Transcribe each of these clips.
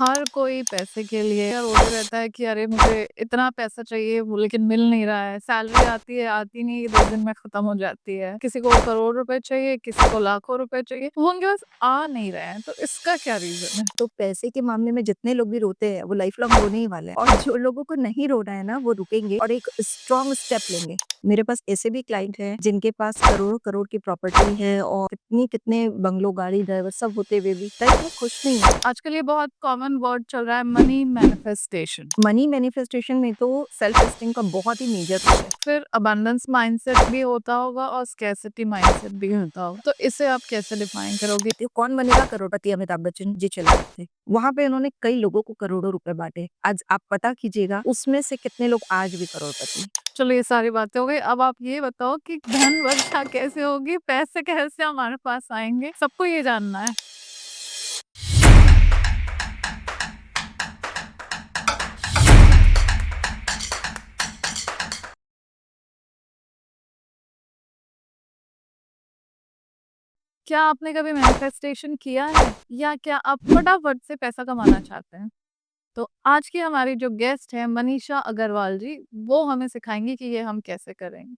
हर कोई पैसे के लिए रोते रहता है कि अरे मुझे इतना पैसा चाहिए वो लेकिन मिल नहीं रहा है। सैलरी आती है, आती नहीं है, 2 दिन में खत्म हो जाती है। किसी को करोड़ रुपए चाहिए, किसी को लाखों रुपए चाहिए, वो उनके पास आ नहीं रहे हैं। तो इसका क्या रीज़न है? तो पैसे के मामले में जितने लोग भी रोते हैं वो लाइफ लॉन्ग रोने ही वाले हैं और जो लोगों को नहीं रोना है ना वो रुकेंगे और एक स्ट्रॉन्ग स्टेप लेंगे। मेरे पास ऐसे भी क्लाइंट हैं जिनके पास करोड़ों करोड़ की प्रॉपर्टी है और कितनी कितने बंगलो गाड़ी ड्राइवर सब होते हुए भी लाइफ में खुश नहीं है। आजकल ये बहुत कॉमन वर्ड चल रहा है मनी मैनिफेस्टेशन। मनी मैनिफेस्टेशन में तो सेल्फ एस्टीम का बहुत ही मेजर रोल है। फिर अबंडेंस माइंडसेट भी होता होगा और स्कैर्सिटी माइंडसेट भी होता होगा। तो इसे आप कैसे डिफाइन करोगे? तो कौन बनेगा करोड़पति अमिताभ बच्चन जी चला रहे थे। वहां पे उन्होंने कई लोगों को करोड़ों रुपए बांटे। आज आप पता कीजिएगा उसमें से कितने लोग आज भी करोड़पति हैं। चलो ये सारी बातें हो गई। अब आप ये बताओ कि धन वर्षा कैसे होगी? पैसे कैसे हमारे पास आएँगे? सबको ये जानना है। क्या आपने कभी मैनिफेस्टेशन किया है? या क्या आप फटाफट से पैसा कमाना चाहते हैं? तो आज की हमारी जो गेस्ट हैं मनीषा अग्रवाल जी, वो हमें सिखाएँगी कि ये हम कैसे करेंगे।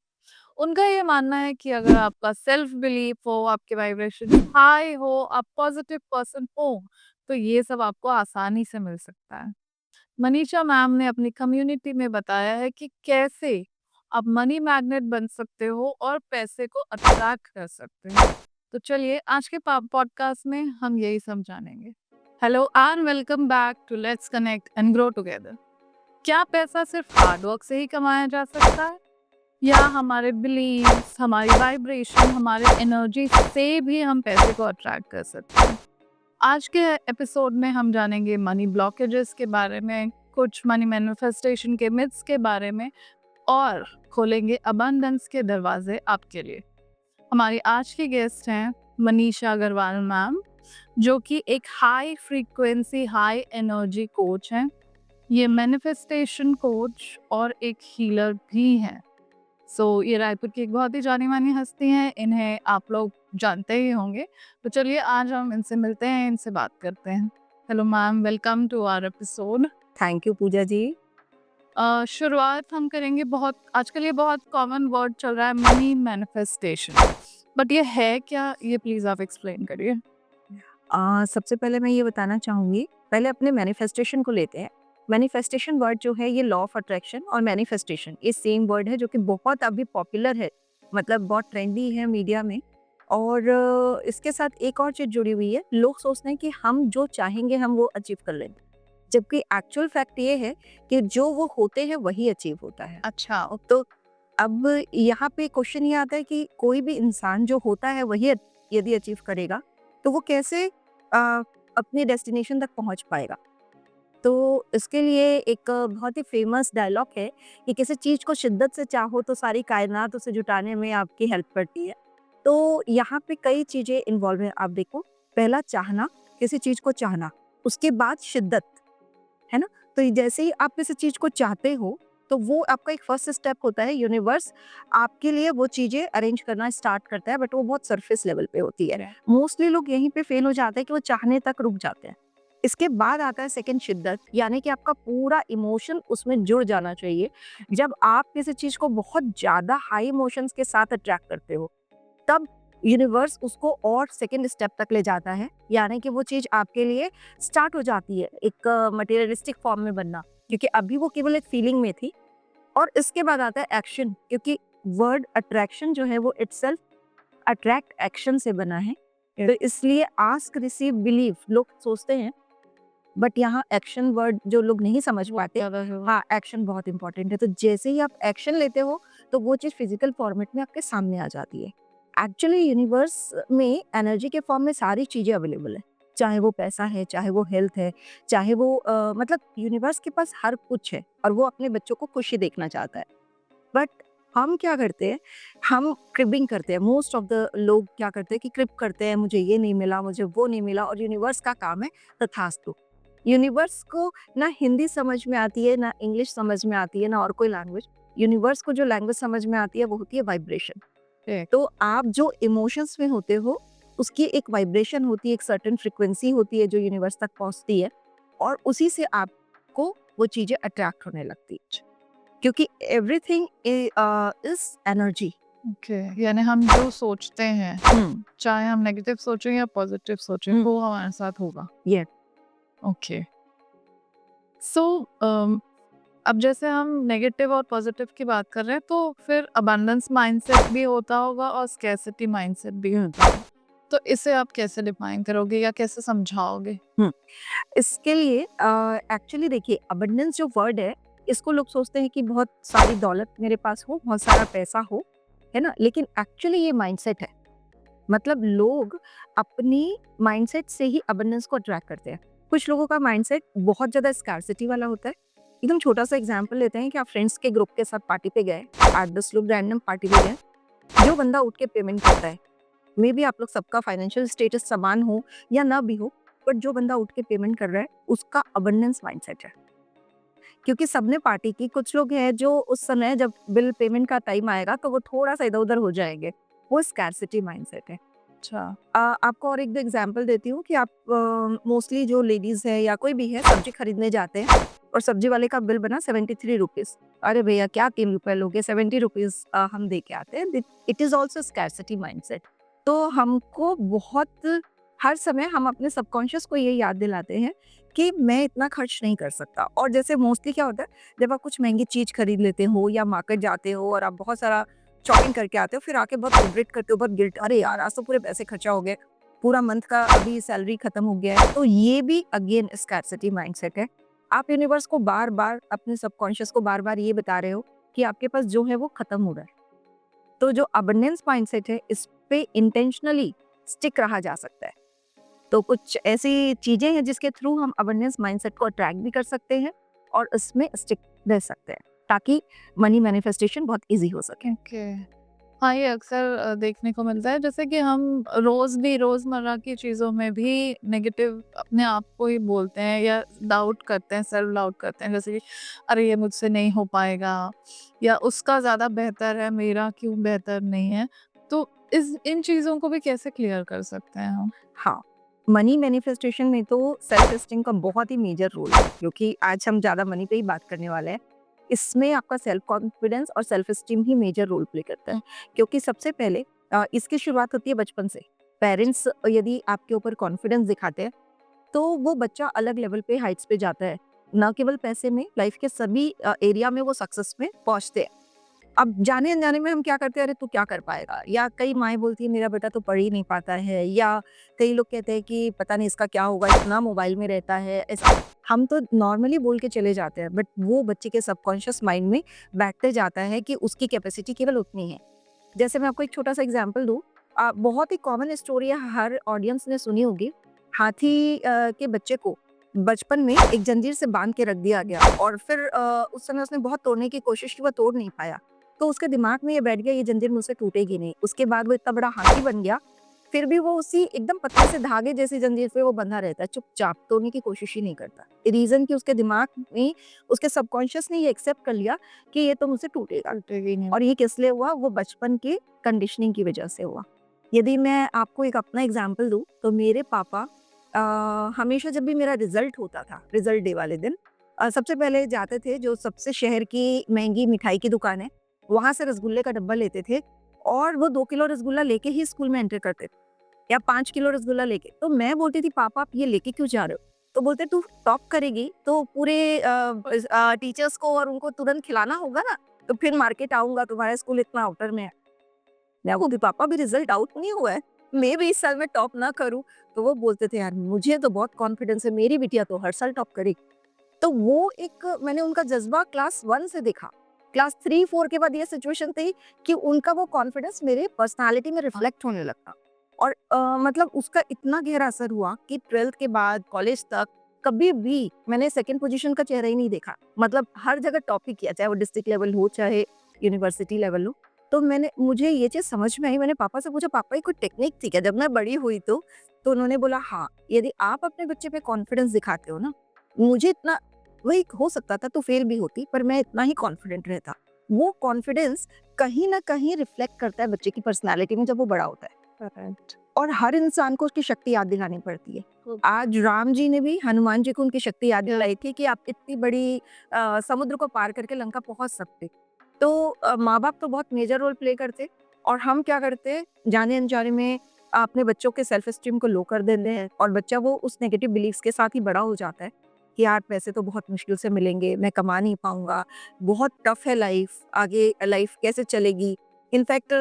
उनका ये मानना है कि अगर आपका सेल्फ बिलीफ हो, आपके वाइब्रेशन हाई हो, आप पॉजिटिव पर्सन हो, तो ये सब आपको आसानी से मिल सकता है। मनीषा मैम ने अपनी कम्युनिटी में बताया है कि कैसे आप मनी मैग्नेट बन सकते हो और पैसे को अट्रैक्ट कर सकते हो। तो चलिए आज के पॉडकास्ट में हम यही समझानेंगे। Hello and welcome back to let's connect and grow together. क्या पैसा सिर्फ हार्ड वर्क से ही कमाया जा सकता है या हमारे बिलीव्स, हमारी वाइब्रेशन, हमारे एनर्जी से भी हम पैसे को अट्रैक्ट कर सकते हैं? आज के एपिसोड में हम जानेंगे मनी ब्लॉकेजेस के बारे में, कुछ मनी मैनिफेस्टेशन के मिथ्स के बारे में और खोलेंगे अबंडेंस के दरवाजे आपके लिए। हमारी आज की गेस्ट हैं मनीषा अग्रवाल मैम, जो कि एक high frequency, high energy coach हैं। ये मैनिफेस्टेशन कोच और एक हीलर भी हैं। ये रायपुर की एक बहुत ही जानी-मानी हस्ती हैं, इन्हें आप लोग जानते ही होंगे। तो चलिए आज हम इनसे मिलते हैं, इनसे बात करते हैं। Hello ma'am, welcome to our episode. Thank you Pooja ji. शुरुआत हम करेंगे बहुत आजकल ये बहुत कॉमन वर्ड चल रहा है मनी मैनिफेस्टेशन। बट ये है क्या? ये प्लीज़ आप एक्सप्लेन करिए। सबसे पहले मैं ये बताना चाहूँगी, पहले अपने मैनिफेस्टेशन को लेते हैं। मैनिफेस्टेशन वर्ड जो है ये लॉ ऑफ अट्रैक्शन और मैनिफेस्टेशन ये सेम वर्ड है जो कि बहुत अभी पॉपुलर है, मतलब बहुत ट्रेंडी है मीडिया में। और इसके साथ एक और चीज़ जुड़ी हुई है, लोग सोचते हैं कि हम जो चाहेंगे हम वो अचीव कर लेंगे, जबकि एक्चुअल फैक्ट ये है कि जो वो होते हैं वही अचीव होता है। अच्छा, तो अब यहाँ पे क्वेश्चन ये आता है कि कोई भी इंसान जो होता है वही यदि अचीव करेगा तो वो कैसे अपने डेस्टिनेशन तक पहुंच पाएगा। तो इसके लिए एक बहुत ही फेमस डायलॉग है कि किसी चीज को शिद्दत से चाहो तो सारी कायनात उसे जुटाने में आपकी हेल्प करती है। तो यहाँ पे कई चीजें इन्वॉल्व है। आप देखो, पहला चाहना, किसी चीज को चाहना, उसके बाद शिद्दत, है ना? तो जैसे ही आप किसी चीज को चाहते हो तो वो आपका एक फर्स्ट स्टेप होता है। यूनिवर्स आपके लिए वो चीजें अरेंज करना स्टार्ट करता है, बट वो बहुत सरफेस लेवल पे होती है। right. मोस्टली लोग यहीं पे फेल हो जाते हैं कि वो चाहने तक रुक जाते हैं। इसके बाद आता है सेकंड शिद्दत, यानी कि आपका पूरा इमोशन उसमें जुड़ जाना चाहिए। जब आप किसी चीज को बहुत ज्यादा हाई इमोशंस के साथ अट्रैक्ट करते हो तब यूनिवर्स उसको और सेकंड स्टेप तक ले जाता है, यानी कि वो चीज आपके लिए स्टार्ट हो जाती है एक मटेरियलिस्टिक फॉर्म में बनना, क्योंकि अभी वो केवल एक फीलिंग में थी। और इसके बाद आता है एक्शन, क्योंकि वर्ड अट्रैक्शन जो है वो इटसेल्फ अट्रैक्ट एक्शन से बना है। तो इसलिए आस्क रिसीव बिलीव लोग सोचते हैं, बट यहाँ एक्शन वर्ड जो लोग नहीं समझ पाते। हाँ, एक्शन बहुत इंपॉर्टेंट है। तो जैसे ही आप एक्शन लेते हो तो वो चीज फिजिकल फॉर्मेट में आपके सामने आ जाती है। एक्चुअली यूनिवर्स में एनर्जी के फॉर्म में सारी चीजें अवेलेबल है, चाहे वो पैसा है, चाहे वो हेल्थ है, चाहे वो मतलब यूनिवर्स के पास हर कुछ है और वो अपने बच्चों को खुशी देखना चाहता है। बट हम क्या करते हैं, हम क्रिबिंग करते हैं। मोस्ट ऑफ द लोग क्या करते हैं कि क्रिप करते हैं, मुझे ये नहीं मिला, मुझे वो नहीं मिला। और यूनिवर्स का काम है तथास्तु। यूनिवर्स को ना हिंदी समझ में आती है, ना इंग्लिश समझ में आती है, ना और कोई लैंग्वेज। यूनिवर्स को जो लैंग्वेज समझ में आती है वो होती है वाइब्रेशन। तो आप जो इमोशंस में होते हो उसकी एक वाइब्रेशन होती है, एक सर्टेन फ्रिक्वेंसी होती है जो यूनिवर्स तक पहुंचती है। और उसी से आपको वो चीजें अट्रैक्ट होने लगती है, क्योंकि एवरीथिंग इज एनर्जी। ओके, यानी हम जो सोचते हैं, चाहे हम नेगेटिव सोचें या पॉजिटिव सोचें, वो हमारे साथ होगा। ये ओके, सो अब जैसे हम नेगेटिव और पॉजिटिव की बात कर रहे हैं, तो फिर अबंडेंस माइंडसेट भी होता होगा और स्कैर्सिटी माइंडसेट भी होता होगा। तो इसे आप कैसे डिफाइन करोगे या कैसे समझाओगे? इसके लिए एक्चुअली देखिए, अबंडेंस जो वर्ड है, इसको लोग सोचते हैं कि बहुत सारी दौलत मेरे पास हो, बहुत सारा पैसा हो, है ना? लेकिन एक्चुअली ये माइंडसेट है। मतलब लोग अपनी माइंडसेट से ही अबंडेंस को अट्रैक्ट करते हैं। कुछ लोगों का माइंडसेट बहुत ज़्यादा स्कार्सिटी वाला होता है। एकदम छोटा सा एग्जांपल लेते हैं कि आप फ्रेंड्स के ग्रुप के साथ पार्टी पे गए, 8-10 लोग रैंडम पार्टी पे गए, जो बंदा उठ के पेमेंट करता है, मे बी आप लोग सबका फाइनेंशियल स्टेटस समान हो या ना भी हो, बट जो बंदा उठ के पेमेंट कर रहा है, उसका अबंडेंस माइंडसेट है। क्योंकि सबने पार्टी की, कुछ लोग हैं जो उस समय जब बिल पेमेंट का टाइम आएगा तो वो थोड़ा-सा इधर-उधर हो जाएँगे, वो स्कार्सिटी माइंडसेट है। अच्छा, आपको और एक दो एग्जांपल देती हूँ कि आप मोस्टली जो लेडीज़ है या कोई भी है, सब्जी खरीदने जाते हैं और सब्जी वाले का बिल बना 73 रुपीज़। अरे भैया, क्या 3 रुपए लोगे? 70 रुपीज़ हम दे के आते हैं। It is also scarcity mindset. तो हमको बहुत, हर समय हम अपने सबकॉन्शियस को ये याद दिलाते हैं कि मैं इतना खर्च नहीं कर सकता। और जैसे मोस्टली क्या होता है, जब आप कुछ महंगी चीज़ खरीद लेते हो या मार्केट जाते हो और आप बहुत सारा शॉपिंग करके आते हो, फिर आके बहुत रिग्रेट करते हो, बहुत गिल्ट, अरे यार आज तो पूरे पैसे खर्चा हो गए, पूरा मंथ का अभी सैलरी खत्म हो गया है। तो ये भी अगेन स्कैर्सिटी माइंडसेट है। आप यूनिवर्स को बार-बार, अपने सबकॉन्शियस को बार-बार ये बता रहे हो कि आपके पास जो है वो खत्म हो रहा है। तो जो अबंडेंस माइंडसेट है, इस पे इंटेंशनली स्टिक रहा जा सकता है। तो कुछ ऐसी चीजें हैं जिसके थ्रू हम अबंडेंस माइंडसेट को अट्रैक्ट भी कर सकते हैं और इसमें स्टिक रह सकते हैं, ताकि मनी मैनिफेस्टेशन बहुत इजी हो सके। ओके। हाँ, ये अक्सर देखने को मिलता है, जैसे कि हम रोज़मर्रा की चीज़ों में भी नेगेटिव अपने आप को ही बोलते हैं या डाउट करते हैं, सेल्फ डाउट करते हैं, जैसे कि अरे ये मुझसे नहीं हो पाएगा या उसका ज़्यादा बेहतर है, मेरा क्यों बेहतर नहीं है। तो इन चीज़ों को भी कैसे क्लियर कर सकते हैं हम? हाँ, मनी मैनिफेस्टेशन में तो सेल्फ एस्टीम का बहुत ही मेजर रोल है, क्योंकि आज हम ज़्यादा मनी पे ही बात करने वाले हैं। इसमें आपका सेल्फ कॉन्फिडेंस और सेल्फ एस्टीम ही मेजर रोल प्ले करता है, क्योंकि सबसे पहले इसकी शुरुआत होती है बचपन से। पेरेंट्स यदि आपके ऊपर कॉन्फिडेंस दिखाते हैं, तो वो बच्चा अलग लेवल पे, हाइट्स पे जाता है। ना केवल पैसे में, लाइफ के सभी एरिया में वो सक्सेस में पहुँचते हैं। अब जाने-अनजाने में हम क्या करते हैं, अरे तू क्या कर पाएगा? या कई माएँ बोलती हैं मेरा बेटा तो पढ़ ही नहीं पाता है, या कई लोग कहते हैं कि पता नहीं इसका क्या होगा, इतना मोबाइल में रहता है, ऐसा। हम तो नॉर्मली बोल के चले जाते हैं, बट वो बच्चे के सबकॉन्शियस माइंड में बैठते जाता है कि उसकी कैपेसिटी केवल उतनी है। जैसे मैं आपको एक छोटा-सा एग्जांपल दूँ, बहुत ही कॉमन स्टोरी है, हर ऑडियंस ने सुनी होगी। हाथी के बच्चे को बचपन में एक जंजीर से बाँध के रख दिया गया और फिर उस समय उसने बहुत तोड़ने की कोशिश की, वो तोड़ नहीं पाया। तो उसके दिमाग में ये बैठ गया, ये जंजीर मुझसे टूटेगी नहीं। उसके बाद वो इतना बड़ा हाथी बन गया, फिर भी वो उसी एकदम पतले से धागे जैसी जंजीर पे वो बंधा रहता है, चुपचाप, तोड़ने की कोशिश ही नहीं करता। रीज़न कि उसके दिमाग में, उसके सबकॉन्शियस ने ये एक्सेप्ट कर लिया कि ये तो मुझसे टूटेगा। टूटेगी नहीं। और ये किस लिए हुआ? वो बचपन की कंडीशनिंग की वजह से हुआ। यदि मैं आपको एक अपना एग्जांपल दूँ, तो मेरे पापा हमेशा जब भी मेरा रिज़ल्ट होता था, रिज़ल्ट डे वाले दिन, सबसे पहले जाते थे जो सबसे शहर की महँगी मिठाई की दुकान है, वहाँ से रसगुल्ले का डब्बा लेते थे और वो 2 किलो रसगुल्ला लेके ही स्कूल में एंटर करते थे, या 5 किलो रसगुल्ला लेके। तो मैं बोलती थी, पापा आप ये लेके क्यों जा रहे हो? तो बोलते, तू टॉप करेगी तो पूरे टीचर्स को और उनको तुरंत खिलाना होगा ना, तो फिर मार्केट आऊँगा, तुम्हारा स्कूल इतना आउटर में है। मैं बोलती, पापा अभी रिजल्ट आउट नहीं हुआ है, मैं भी इस साल में टॉप ना करूँ। तो वो बोलते थे, यार मुझे तो बहुत कॉन्फिडेंस है, मेरी बिटिया तो हर साल टॉप करेगी। तो वो एक मैंने उनका जज़्बा क्लास 1 से देखा। क्लास 3-4 के बाद ये सिचुएशन थी कि उनका वो कॉन्फिडेंस मेरे पर्सनैलिटी में रिफ्लेक्ट होने लगा। और मतलब उसका इतना गहरा असर हुआ कि 12th के बाद कॉलेज तक कभी भी मैंने सेकंड पोजीशन का चेहरा ही नहीं देखा। मतलब हर जगह टॉप ही किया, चाहे वो डिस्ट्रिक्ट लेवल हो, चाहे यूनिवर्सिटी लेवल हो। तो मुझे ये चीज़ समझ में आई, मैंने पापा से पूछा, पापा ये कोई टेक्निक थी क्या? जब मैं बड़ी हुई तो उन्होंने बोला, हाँ, यदि आप अपने बच्चे पे कॉन्फिडेंस दिखाते हो ना, मुझे इतना, वही हो सकता था तो फेल भी होती, पर मैं इतना ही कॉन्फिडेंट रहता। वो कॉन्फिडेंस कहीं न कहीं रिफ्लेक्ट करता है बच्चे की पर्सनैलिटी में जब वो बड़ा होता है। करेक्ट। और हर इंसान को उसकी शक्ति याद दिलानी पड़ती है। हुँ। आज राम जी ने भी हनुमान जी को उनकी शक्ति याद या दिलाई थी कि आप इतनी बड़ी समुद्र को पार करके लंका पहुँच सकते। तो माँ-बाप तो बहुत मेजर रोल प्ले करते और हम क्या करते, जाने-अनजाने में अपने बच्चों के सेल्फ एस्टीम को लो कर देते हैं और बच्चा वो उस नेगेटिव बिलीफ्स के साथ ही बड़ा हो जाता है कि यार पैसे तो बहुत मुश्किल से मिलेंगे, मैं कमा नहीं पाऊँगा, बहुत टफ है लाइफ, आगे लाइफ कैसे चलेगी। इनफैक्ट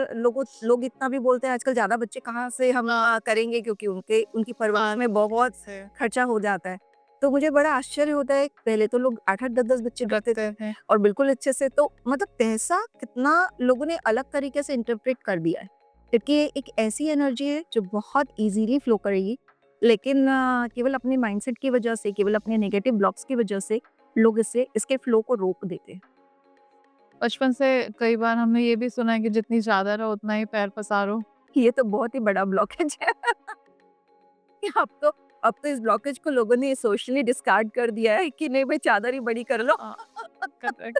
लोग इतना भी बोलते हैं आजकल ज़्यादा बच्चे कहाँ से हम करेंगे क्योंकि उनकी परवरिश में बहुत से खर्चा हो जाता है। तो मुझे बड़ा आश्चर्य होता है, पहले तो लोग 8-8 10-10 बच्चे करते थे करते हैं। और बिल्कुल अच्छे से, तो मतलब पैसा कितना लोगों ने अलग तरीके से इंटरप्रेट कर दिया है। क्योंकि ये एक ऐसी एनर्जी है जो बहुत ईज़िली फ्लो करेगी, लेकिन केवल अपने माइंडसेट की वजह से, केवल अपने नेगेटिव ब्लॉक्स की वजह से लोग इसके फ्लो को रोक देते हैं। बचपन से कई बार हमने ये भी सुना है कि जितनी चादर हो उतना ही पैर पसारो। ये तो बहुत ही बड़ा ब्लॉकेज है। कि अब तो इस ब्लॉकेज को लोगों ने सोशली डिस्कार्ड कर दिया है कि नहीं भाई चादर ही बड़ी कर लो। हाँ, करेक्ट।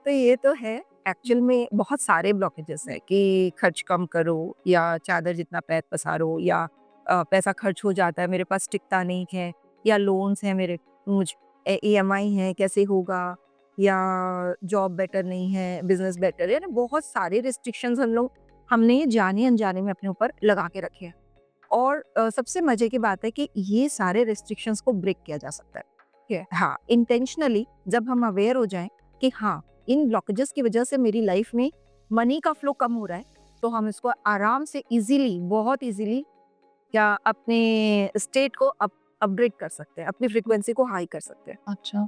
तो ये तो है, एक्चुअल में बहुत सारे ब्लॉकेजेस हैं कि खर्च कम करो या चादर जितना पैर पसारो या पैसा खर्च हो जाता है, मेरे पास टिकता नहीं है या लोन्स हैं मेरे, मुझ ईएमआई है कैसे होगा, या जॉब बेटर नहीं है, बिजनेस बेटर है ना, बहुत सारे रिस्ट्रिक्शंस हमने जाने अनजाने में अपने ऊपर लगा के रखे हैं। और सबसे मजे की बात है कि ये सारे रिस्ट्रिक्शंस को ब्रेक किया जा सकता है। ठीक है, हाँ, इंटेंशनली जब हम अवेयर हो जाएं कि हाँ, इन ब्लॉकेजेस की वजह से मेरी लाइफ में मनी का फ्लो कम हो रहा है, तो हम इसको आराम से इजीली, बहुत इजीली या अपने स्टेट को अपग्रेड कर सकते हैं, अपनी फ्रीक्वेंसी को हाई कर सकते हैं। अच्छा,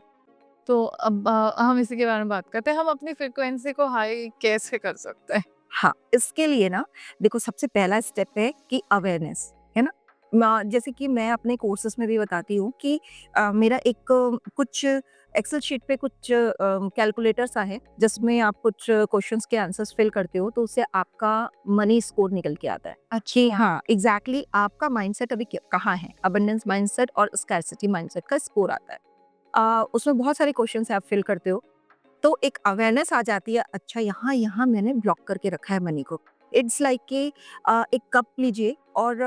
तो अब हम इसी के बारे में बात करते हैं। हम अपनी फ्रीक्वेंसी को हाई कैसे कर सकते हैं? हाँ, इसके लिए ना देखो सबसे पहला स्टेप है कि अवेयरनेस, है ना? जैसे कि मैं अपने कोर्सेज़ में भी बताती हूँ कि मेरा एक कुछ एक्सेल शीट पे कुछ कैलकुलेटर सा है, जिसमें आप कुछ क्वेश्चंस के आंसर्स फिल करते हो, तो उससे आपका मनी स्कोर निकल के आता है कि अच्छा। हाँ, एग्ज़ैक्टली आपका माइंडसेट अभी कहाँ है? अबंडेंस माइंडसेट और स्कैरसिटी माइंडसेट का स्कोर आता है। उसमें बहुत सारे क्वेश्चंस आप फिल करते हो, तो एक अवेयरनेस आ जाती है, अच्छा यहाँ यहाँ मैंने ब्लॉक करके रखा है मनी को। इट्स लाइक कि एक कप लीजिए और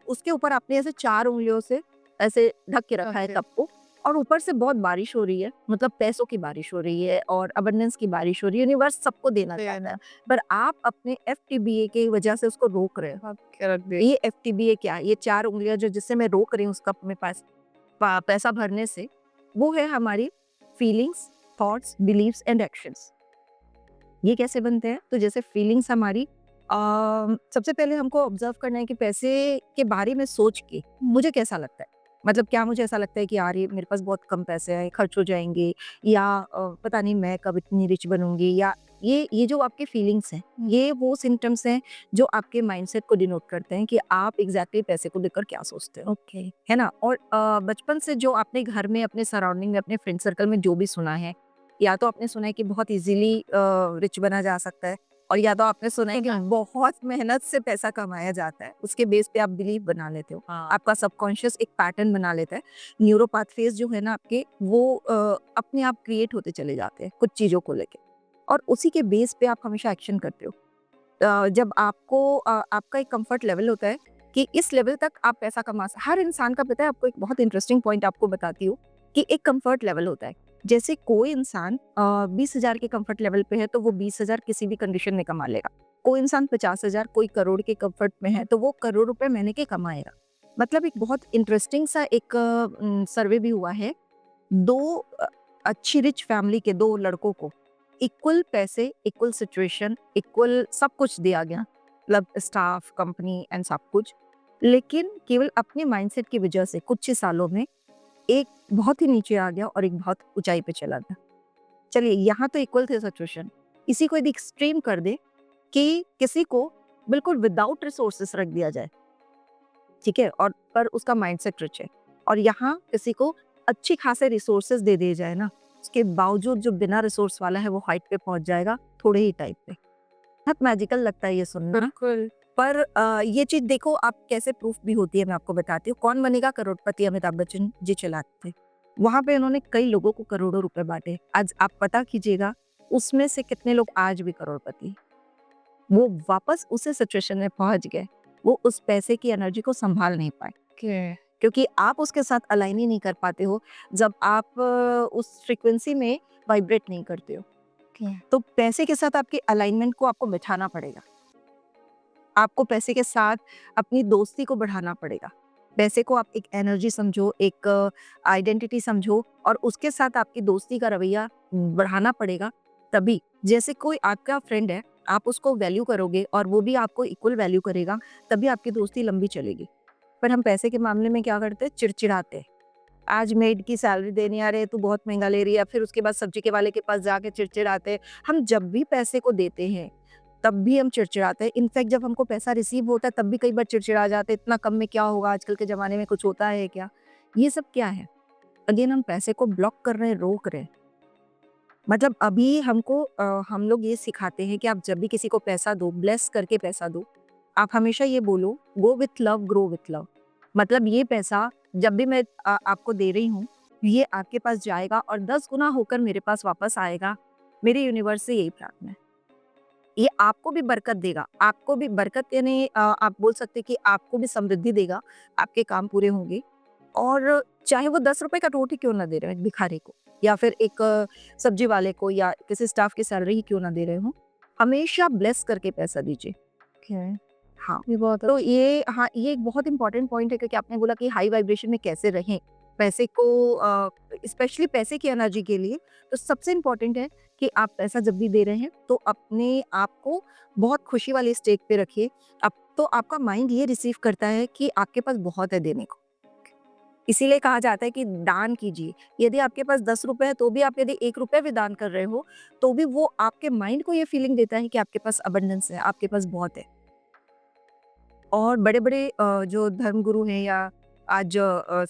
उसके ऊपर आपने ऐसे 4 उँगलियों से ऐसे ढक के रखा है ओके। कप को और ऊपर से बहुत बारिश हो रही है, मतलब पैसों की बारिश हो रही है और अबंडेंस की बारिश हो रही है, यूनिवर्स सबको देना चाहता है। पर आप अपने एफटीबीए की वजह से उसको रोक रहे हो। आप क्या रख दिए? ये एफटीबीए क्या है? ये 4 उँगलियाँ जो जिससे मैं रोक रही हूँ उस कप में पैसा भरने से, वो है हमारी feelings, thoughts, beliefs and actions. ये कैसे बनते हैं? तो जैसे फीलिंग्स हमारी सबसे पहले हमको ऑब्जर्व करना है कि पैसे के बारे में सोच के मुझे कैसा लगता है? मतलब क्या मुझे ऐसा लगता है कि यार ये मेरे पास बहुत कम पैसे हैं, खर्च हो जाएँगे या पता नहीं मैं कब इतनी रिच बनूँगी, या ये जो आपकी फीलिंग्स हैं, ये वो सिम्पटम्स हैं जो आपके माइंडसेट को डिनोट करते हैं कि आप एग्ज़ैक्टली पैसे को लेकर क्या सोचते हो। ओके। है ना? और बचपन से जो आपने घर में, अपने सराउंडिंग में, अपने फ्रेंड सर्कल में जो भी सुना है, या तो आपने सुना है कि बहुत ईज़िली रिच बना जा सकता है और या तो आपने सुना है कि बहुत मेहनत से पैसा कमाया जाता है, उसके बेस पे आप बिलीव बना लेते हो। हाँ। आपका सबकॉन्शियस एक पैटर्न बना लेता है। न्यूरो पाथवेज़ जो है ना आपके, वो अपने आप क्रिएट होते चले जाते हैं कुछ चीज़ों को लेके और उसी के बेस पे आप हमेशा एक्शन करते हो। जब आपका एक कम्फर्ट लेवल होता है कि इस लेवल तक आप पैसा हर इंसान का, पता है आपको, एक बहुत इंटरेस्टिंग पॉइंट आपको बताती हूँ कि एक कम्फर्ट लेवल होता है। जैसे कोई इंसान 20,000 के कम्फर्ट लेवल पे है तो वो 20,000 किसी भी कंडीशन में कमा लेगा। कोई इंसान 50,000, कोई करोड़ के कम्फर्ट में है तो वो करोड़ रुपए महीने के कमाएगा। मतलब एक बहुत इंटरेस्टिंग सा एक सर्वे भी हुआ है। 2 अच्छी रिच फैमिली के 2 लड़कों को इक्वल पैसे, इक्वल सिचुएशन, इक्वल सब कुछ दिया गया, मतलब स्टाफ, कंपनी एंड सब कुछ। लेकिन केवल अपने माइंडसेट की वजह से कुछ ही सालों में एक बहुत ही नीचे आ गया और एक बहुत ऊंचाई पे चला गया। चलिए यहाँ तो इक्वल थे सिचुएशन, इसी को यदि एक्सट्रीम कर दे कि किसी को बिल्कुल विदाउट रिसोर्सेस रख दिया जाए, ठीक है, और पर उसका माइंडसेट रिच है, और यहाँ किसी को अच्छी खासे रिसोर्सेज दे दिए जाए ना, उसके बावजूद जो बिना रिसोर्स वाला है वो हाइट पे पहुंच जाएगा थोड़े ही टाइम पे। बहुत मैजिकल लगता है ये सुनना। बिल्कुल। पर ये चीज देखो आप कैसे प्रूफ भी होती है, मैं आपको बताती हूँ। कौन बनेगा करोड़पति अमिताभ बच्चन जी चलाते थे, वहां पे उन्होंने कई लोगों को करोड़ों रुपए बांटे। आज आप पता कीजिएगा उसमें से कितने लोग आज भी करोड़पति, वो वापस उसी सिचुएशन में पहुंच गए वो उस पैसे की एनर्जी को संभाल नहीं पाए, ओके। क्योंकि आप उसके साथ अलाइन ही नहीं कर पाते हो जब आप उस फ्रीक्वेंसी में वाइब्रेट नहीं करते हो। ओके। तो पैसे के साथ आपकी अलाइनमेंट को आपको बिठाना पड़ेगा। आपको पैसे के साथ अपनी दोस्ती को बढ़ाना पड़ेगा। पैसे को आप एक एनर्जी समझो, एक आइडेंटिटी समझो और उसके साथ आपकी दोस्ती का रवैया बढ़ाना पड़ेगा। तभी जैसे कोई आपका फ्रेंड है, आप उसको वैल्यू करोगे और वो भी आपको इक्वल वैल्यू करेगा, तभी आपकी दोस्ती लंबी चलेगी। पर हम पैसे के मामले में क्या करते हैं? चिड़चिड़ाते हैं। आज मेड की सैलरी देने आ रहे हैं, तू बहुत महँगा ले रही है, फिर उसके बाद सब्जी के वाले के पास जाके चिड़चिड़ाते हैं। हम जब भी पैसे को देते हैं, तब भी हम चिड़चिड़ाते हैं। इनफैक्ट जब हमको पैसा रिसीव होता है, तब भी कई बार चिड़चिड़ा जाते हैं, इतना कम में क्या होगा, आजकल के ज़माने में कुछ होता है क्या? ये सब क्या है? अगेन हम पैसे को ब्लॉक कर रहे हैं, रोक रहे हैं। मतलब अभी हमको हम लोग ये सिखाते हैं कि आप जब भी किसी को पैसा दो, ब्लेस करके पैसा दो। आप हमेशा ये बोलो, go with love, grow with love. मतलब ये पैसा जब भी मैं आपको दे रही हूँ, ये आपके पास जाएगा और 10 गुना होकर मेरे पास वापस आएगा। मेरे यूनिवर्स से यही प्रार्थना है। ये आपको भी बरकत देगा, आपको भी बरकत यानी आप बोल सकते हैं कि आपको भी समृद्धि देगा, आपके काम पूरे होंगे और चाहे वो ₹10 का नोट ही क्यों ना दे रहे हो एक भिखारी को या फिर एक सब्जी वाले को या किसी स्टाफ की सैलरी ही क्यों ना दे रहे हो, हमेशा ब्लेस करके पैसा दीजिए। ओके। हाँ, ये बहुत तो ये हाँ, ये एक बहुत इम्पोर्टेंट पॉइंट है क्योंकि आपने बोला कि हाई वाइब्रेशन में कैसे रहें। पैसे को स्पेशली पैसे की एनर्जी के लिए तो सबसे इम्पोर्टेंट है कि आप पैसा जब भी दे रहे हैं तो अपने आप को बहुत खुशी वाले स्टेट पे रखिए। अब तो आपका माइंड ये रिसीव करता है कि आपके पास बहुत है देने को। इसीलिए कहा जाता है कि दान कीजिए। यदि आपके पास ₹10 है तो भी आप यदि ₹1 भी दान कर रहे हो, तो भी वो आपके माइंड को ये फीलिंग देता है कि आपके पास अबंडेंस है, आपके पास बहुत है। और बड़े-बड़े जो धर्मगुरु हैं या आज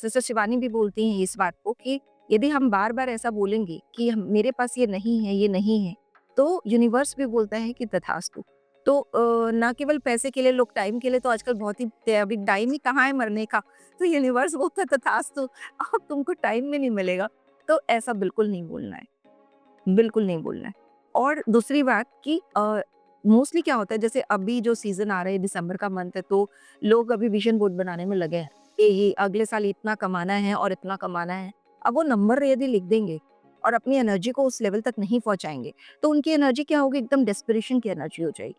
सिस्टर शिवानी भी बोलती हैं इस बात को कि यदि हम बार-बार ऐसा बोलेंगे कि हम मेरे पास ये नहीं है, तो यूनिवर्स भी बोलता है कि तथास्तु। तो ना केवल पैसे के लिए लोग टाइम के लिए तो आजकल बहुत ही अभी टाइम ही कहाँ है मरने का, तो यूनिवर्स बोलता है तथास्तु, अब तुमको टाइम भी नहीं मिलेगा। तो ऐसा बिल्कुल नहीं बोलना है, बिल्कुल नहीं बोलना है। और दूसरी बात कि मोस्टली क्या होता है जैसे अभी जो सीज़न आ रहा है दिसंबर का मंथ है तो लोग अभी विज़न बोर्ड बनाने में लगे हैं कि ये अगले साल इतना कमाना है और इतना कमाना है। अब वो नंबर यदि लिख देंगे और अपनी एनर्जी को उस लेवल तक नहीं पहुँचाएँगे, तो उनकी एनर्जी क्या होगी एकदम डेस्परेशन की एनर्जी हो जाएगी।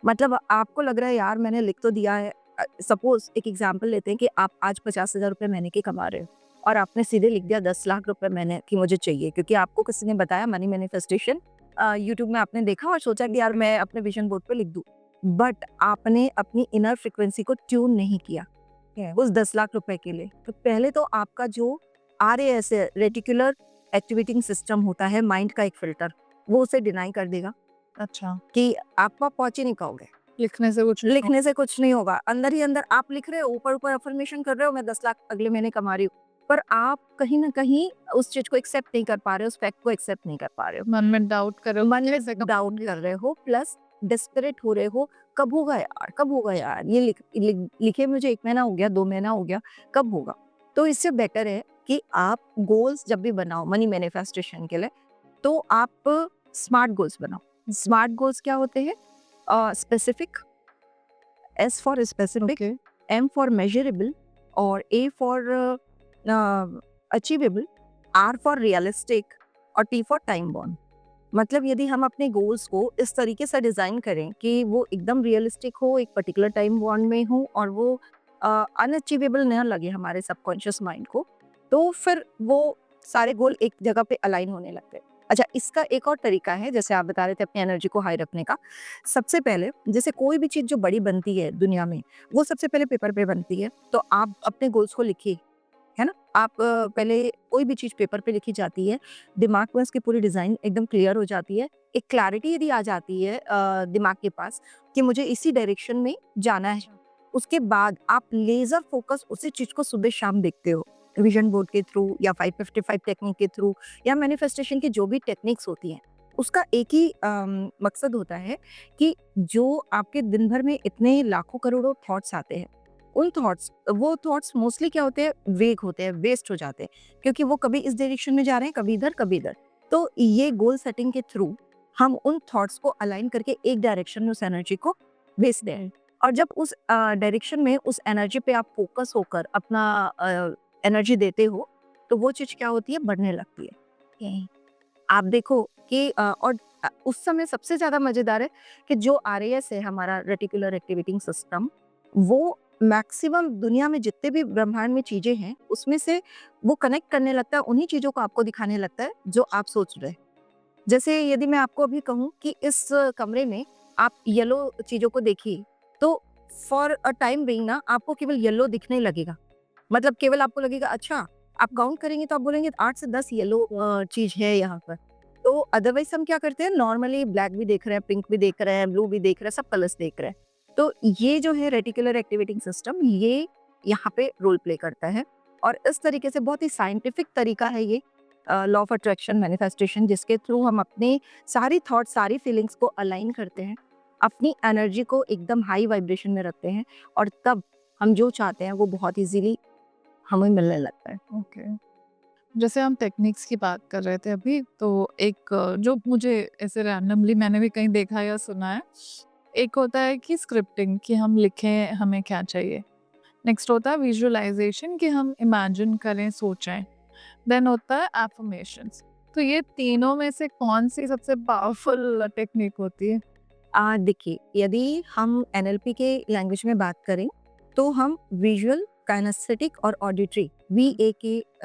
मतलब आपको लग रहा है यार मैंने लिख तो दिया है सपोज़ एक एग्ज़ाम्पल लेते हैं कि आप आज ₹50,000 महीने के कमा रहे हो और आपने सीधे लिख दिया 10 लाख रुपए महीने की मुझे चाहिए क्योंकि आपको किसी ने बताया मनी मैनिफेस्टेशन यूट्यूब में आपने देखा और सोचा कि यार मैं अपने विज़न बोर्ड पे लिख दूँ। बट आपने अपनी इनर फ्रीक्वेंसी को ट्यून नहीं किया उस 10 लाख रुपए के लिए। तो पहले तो आपका जो आरएएस है रेटिकुलर एक्टिवेटिंग सिस्टम होता है माइंड का एक फ़िल्टर, वो उसे डिनाई कर देगा अच्छा। कि आप वहाँ पहुँच ही नहीं पाओगे। लिखने से कुछ नहीं लिखने से कुछ नहीं होगा। अंदर ही अंदर आप लिख रहे हो, ऊपर-ऊपर अफ़र्मेशन कर रहे हो, मैं 10 लाख अगले महीने कमा रही हूँ। पर आप कहीं न कहीं उस चीज़ को एक्सेप्ट नहीं कर पा रहे हो, उस फैक्ट को एक्सेप्ट नहीं कर पा रहे हो। मन में डाउट करो मन में कैसे डाउट कर रहे हो प्लस डेस्परेट हो रहे हो, कब होगा यार, कब होगा यार? ये लिखे मुझे 1 महीना हो गया, 2 महीना हो गया, कब होगा? तो इससे बेटर है कि आप गोल्स जब भी बनाओ मनी मैनिफेस्टेशन के लिए, तो आप स्मार्ट गोल्स बनाओ। स्मार्ट गोल्स क्या होते हैं? Specific S for specific, okay. M for measurable और A for achievable, R for realistic और T for time bound। मतलब यदि हम अपने गोल्स को इस तरीके से डिज़ाइन करें कि वो एकदम रियलिस्टिक हो, एक पर्टिकुलर टाइम बॉन्ड में हो और वो अनअचीवेबल ना लगे हमारे सबकॉन्शियस माइंड को, तो फिर वो सारे गोल एक जगह पे अलाइन होने लगते हैं। अच्छा, इसका एक और तरीका है, जैसे आप बता रहे थे अपनी एनर्जी को हाई रखने का। सबसे पहले जैसे कोई भी चीज़ जो बड़ी बनती है दुनिया में, वो सबसे पहले पेपर पे बनती है। तो आप अपने गोल्स को लिखिए, है ना? आप पहले कोई भी चीज़ पेपर पे लिखी जाती है, दिमाग में उसकी पूरी डिज़ाइन एकदम क्लियर हो जाती है। एक क्लैरिटी यदि आ जाती है दिमाग के पास कि मुझे इसी डायरेक्शन में जाना है। उसके बाद आप लेज़र फ़ोकस उसी चीज़ को सुबह-शाम देखते हो। विज़न बोर्ड के थ्रू या 555 टेक्निक के थ्रू या मैनिफेस्टेशन की जो भी टेक्निक्स होती हैं, उसका एक ही मकसद होता है कि जो आपके दिन भर में इतने लाखों करोड़ों थॉट्स आते हैं, उन वो थॉट्स मोस्टली क्या होते हैं, वेग होते हैं, वेस्ट हो जाते हैं, क्योंकि वो कभी इस डायरेक्शन में जा रहे हैं, कभी इधर, कभी इधर। तो ये गोल सेटिंग के थ्रू हम उन थॉट्स को अलाइन करके एक डायरेक्शन में उस एनर्जी को भेजते हैं। और जब उस डायरेक्शन में उस एनर्जी पे आप फोकस होकर अपना एनर्जी देते हो, तो वो चीज़ क्या होती है, बढ़ने लगती है। ओके। आप देखो कि उस समय सबसे ज़्यादा मज़ेदार है कि जो आरएएस है हमारा रेटिकुलर एक्टिवेटिंग सिस्टम, वो मैक्सिमम दुनिया में जितने भी ब्रह्मांड में चीज़ें हैं, उसमें से वो कनेक्ट करने लगता है, उन्हीं चीज़ों को आपको दिखाने लगता है जो आप सोच रहे हैं। जैसे यदि मैं आपको अभी कहूँ कि इस कमरे में आप येलो चीज़ों को देखिए, तो फॉर अ टाइम बीइंग ना आपको केवल येलो दिखने लगेगा। मतलब केवल आपको लगेगा अच्छा, आप काउंट करेंगे तो आप बोलेंगे 8 से 10 येलो चीज़ है यहाँ पर। तो अदरवाइज़ हम क्या करते हैं, नॉर्मली ब्लैक भी देख रहे हैं, पिंक भी देख रहे हैं, ब्लू भी देख रहे हैं, सब कलर्स देख रहे हैं। तो ये जो है रेटिकुलर एक्टिवेटिंग सिस्टम, ये यहाँ पे रोल प्ले करता है और इस तरीके से बहुत ही साइंटिफिक तरीका है ये लॉ ऑफ अट्रैक्शन मैनिफेस्टेशन, जिसके थ्रू हम अपने सारी थॉट्स, सारी फीलिंग्स को अलाइन करते हैं, अपनी एनर्जी को एकदम हाई वाइब्रेशन में रखते हैं और तब हम जो चाहते हैं वो बहुत ईज़िली हमें मिलने लगता है। ओके। जैसे हम टेक्निक्स की बात कर रहे थे अभी, तो एक जो मुझे ऐसे रैंडमली मैंने भी कहीं देखा या सुना है, एक होता है कि स्क्रिप्टिंग, कि हम लिखें हमें क्या चाहिए। नेक्स्ट होता है विजुअलाइज़ेशन, कि हम इमेजिन करें, सोचें। देन होता है अफ़र्मेशंस। तो ये तीनों में से कौन-सी सबसे पावरफुल टेक्निक होती है? देखिए, यदि हम एनएलपी के लैंग्वेज में बात करें, तो हम विजुअल, काइनेस्थेटिक और ऑडिटरी, वीए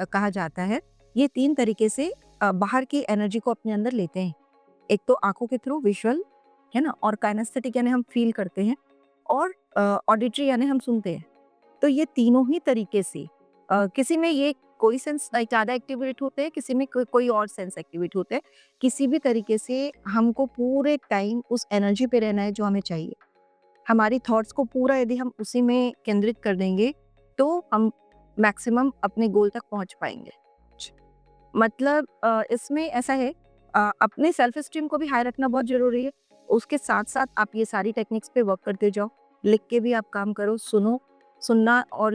कहा जाता है। ये 3 तरीके से बाहर की एनर्जी को अपने अंदर लेते हैं। एक तो आँखों के थ्रू विजुअल, है ना? और काइनेस्थेटिक यानी हम फ़ील करते हैं और ऑडिटरी यानी हम सुनते हैं। तो ये तीनों ही तरीके से किसी में ये कोई सेंस ज़्यादा एक्टिवेट होते हैं, किसी में कोई और सेंस एक्टिवेट होते हैं। किसी भी तरीके से हमको पूरे टाइम उस एनर्जी पे रहना है जो हमें चाहिए। हमारी थॉट्स को पूरा यदि हम उसी में केंद्रित कर देंगे, तो हम मैक्सिमम अपने गोल तक पहुँच पाएँगे। मतलब इसमें ऐसा है, अपने सेल्फ एस्टीम को भी हाई रखना बहुत ज़रूरी है। उसके साथ-साथ आप ये सारी टेक्निक्स पे वर्क करते जाओ। लिख के भी आप काम करो, सुनना और